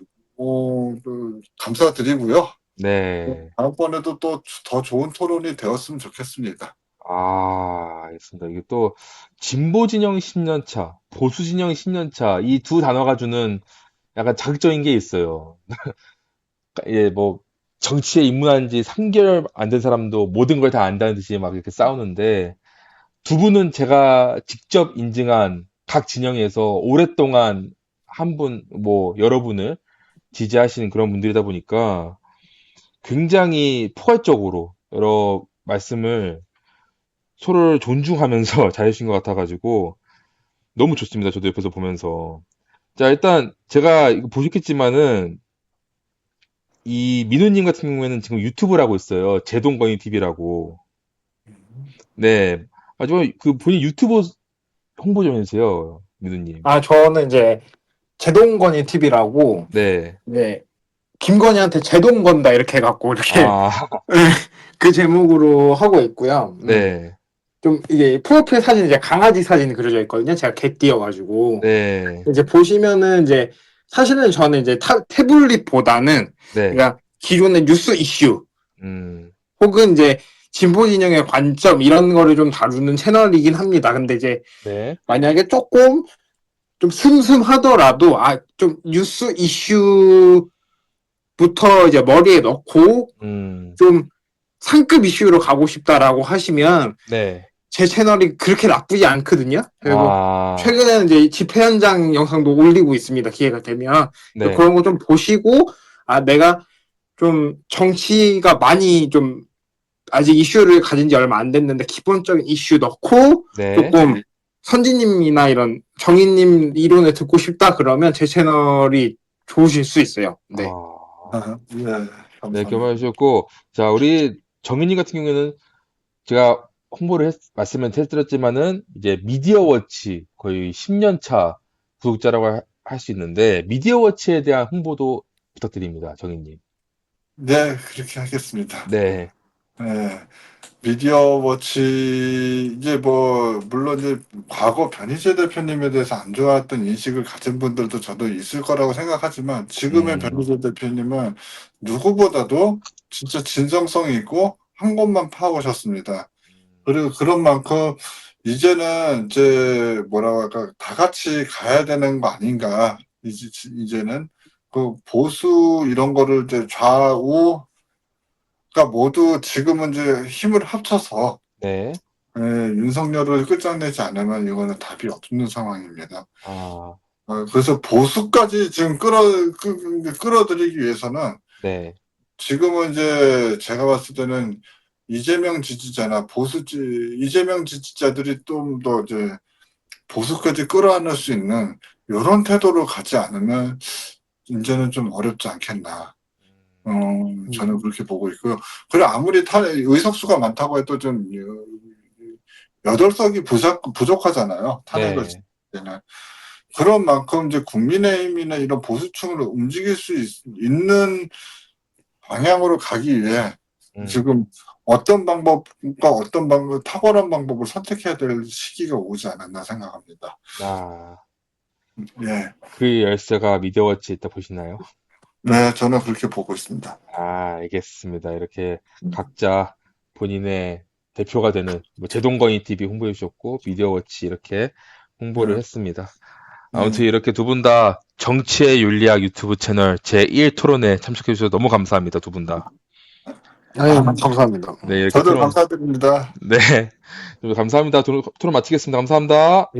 Speaker 2: 감사드리고요.
Speaker 1: 네.
Speaker 2: 다음번에도 또 더 좋은 토론이 되었으면 좋겠습니다.
Speaker 1: 알겠습니다. 이게 또, 진보 진영 10년차, 보수 진영 10년차, 이 두 단어가 주는 약간 자극적인 게 있어요. 예, 뭐, 정치에 입문한 지 3개월 안 된 사람도 모든 걸 다 안다는 듯이 막 이렇게 싸우는데, 두 분은 제가 직접 인증한 각 진영에서 오랫동안 한 분, 뭐, 여러분을 지지하시는 그런 분들이다 보니까 굉장히 포괄적으로 여러 말씀을 서로를 존중하면서 잘해주신 것 같아가지고 너무 좋습니다. 저도 옆에서 보면서. 자, 일단 제가 이거 보셨겠지만은 이 민우님 같은 경우에는 지금 유튜브를 하고 있어요. 제동건이 TV라고. 네. 하지만 그 본인 유튜브 홍보 좀 해주세요. 민우님.
Speaker 3: 저는 이제 제동건이 TV라고
Speaker 1: 네.
Speaker 3: 이제 김건희한테 제동 건다 이렇게 해갖고 이렇게
Speaker 1: 아,
Speaker 3: 그 제목으로 하고 있고요.
Speaker 1: 네.
Speaker 3: 좀 이게 프로필 사진 이제 강아지 사진이 그려져 있거든요. 제가 개띠여가지고
Speaker 1: 네.
Speaker 3: 이제 보시면은 이제 사실은 저는 이제 태블릿보다는
Speaker 1: 네.
Speaker 3: 그러니까 기존의 뉴스 이슈
Speaker 1: 음,
Speaker 3: 혹은 이제 진보 진영의 관점 이런 거를 좀 다루는 채널이긴 합니다. 근데 이제
Speaker 1: 네.
Speaker 3: 만약에 조금 좀 슴슴하더라도 좀 뉴스 이슈부터 이제 머리에 넣고
Speaker 1: 음,
Speaker 3: 좀 상급 이슈로 가고 싶다라고 하시면
Speaker 1: 네.
Speaker 3: 제 채널이 그렇게 나쁘지 않거든요. 그리고
Speaker 1: 아,
Speaker 3: 최근에는 이제 집회 현장 영상도 올리고 있습니다. 기회가 되면
Speaker 1: 네.
Speaker 3: 그런 거 좀 보시고 내가 좀 정치가 많이 좀 아직 이슈를 가진 지 얼마 안 됐는데 기본적인 이슈 넣고
Speaker 1: 네.
Speaker 3: 조금 선지님이나 이런 정의님 이론을 듣고 싶다 그러면 제 채널이 좋으실 수 있어요. 네.
Speaker 2: 네,
Speaker 1: 네,
Speaker 2: 감사합니다.
Speaker 1: 경험해 주셨고, 자, 우리 정인님 같은 경우에는 제가 홍보를 말씀을 해드렸지만은, 이제 미디어워치 거의 10년 차 구독자라고 할 수 있는데, 미디어워치에 대한 홍보도 부탁드립니다, 정인님.
Speaker 2: 네, 그렇게 하겠습니다.
Speaker 1: 네,
Speaker 2: 네. 미디어워치, 이제 뭐, 물론 이제 과거 변희재 대표님에 대해서 안 좋아했던 인식을 가진 분들도 저도 있을 거라고 생각하지만, 지금의 변희재 대표님은 누구보다도 진짜 진정성이 있고, 한 곳만 파오셨습니다. 그리고 그런 만큼, 이제는 이제 뭐라고 할까, 다 같이 가야 되는 거 아닌가, 이제는. 그 보수 이런 거를 이제 좌우, 그러니까 모두 지금은 이제 힘을 합쳐서
Speaker 1: 네.
Speaker 2: 윤석열을 끝장내지 않으면 이거는 답이 없는 상황입니다.
Speaker 1: 아,
Speaker 2: 그래서 보수까지 지금 끌어들이기 위해서는
Speaker 1: 네.
Speaker 2: 지금은 이제 제가 봤을 때는 이재명 지지자나 이재명 지지자들이 좀 더 이제 보수까지 끌어안을 수 있는 이런 태도로 가지 않으면 이제는 좀 어렵지 않겠나. 저는 그렇게 보고 있고요. 그래, 아무리 의석수가 많다고 해도 좀, 8석이 부족하잖아요. 탄핵을
Speaker 1: 네.
Speaker 2: 칠 때는. 그런 만큼 이제 국민의힘이나 이런 보수층을 움직일 수 있는 방향으로 가기 위해 지금 어떤 방법과 탁월한 방법을 선택해야 될 시기가 오지 않았나 생각합니다. 예.
Speaker 1: 그 열쇠가 미디어워치에 있다 보시나요?
Speaker 2: 네, 저는 그렇게 보고 있습니다.
Speaker 1: 알겠습니다. 이렇게 각자 본인의 대표가 되는 뭐 제동건이 TV 홍보해 주셨고 미디어워치 이렇게 홍보를 했습니다. 아무튼 이렇게 두 분 다 정치의 윤리학 유튜브 채널 제1 토론에 참석해 주셔서 너무 감사합니다. 두 분 다.
Speaker 3: 감사합니다.
Speaker 1: 네, 이렇게
Speaker 2: 저도
Speaker 1: 토론,
Speaker 2: 감사드립니다.
Speaker 1: 네, 감사합니다. 토론 마치겠습니다. 감사합니다.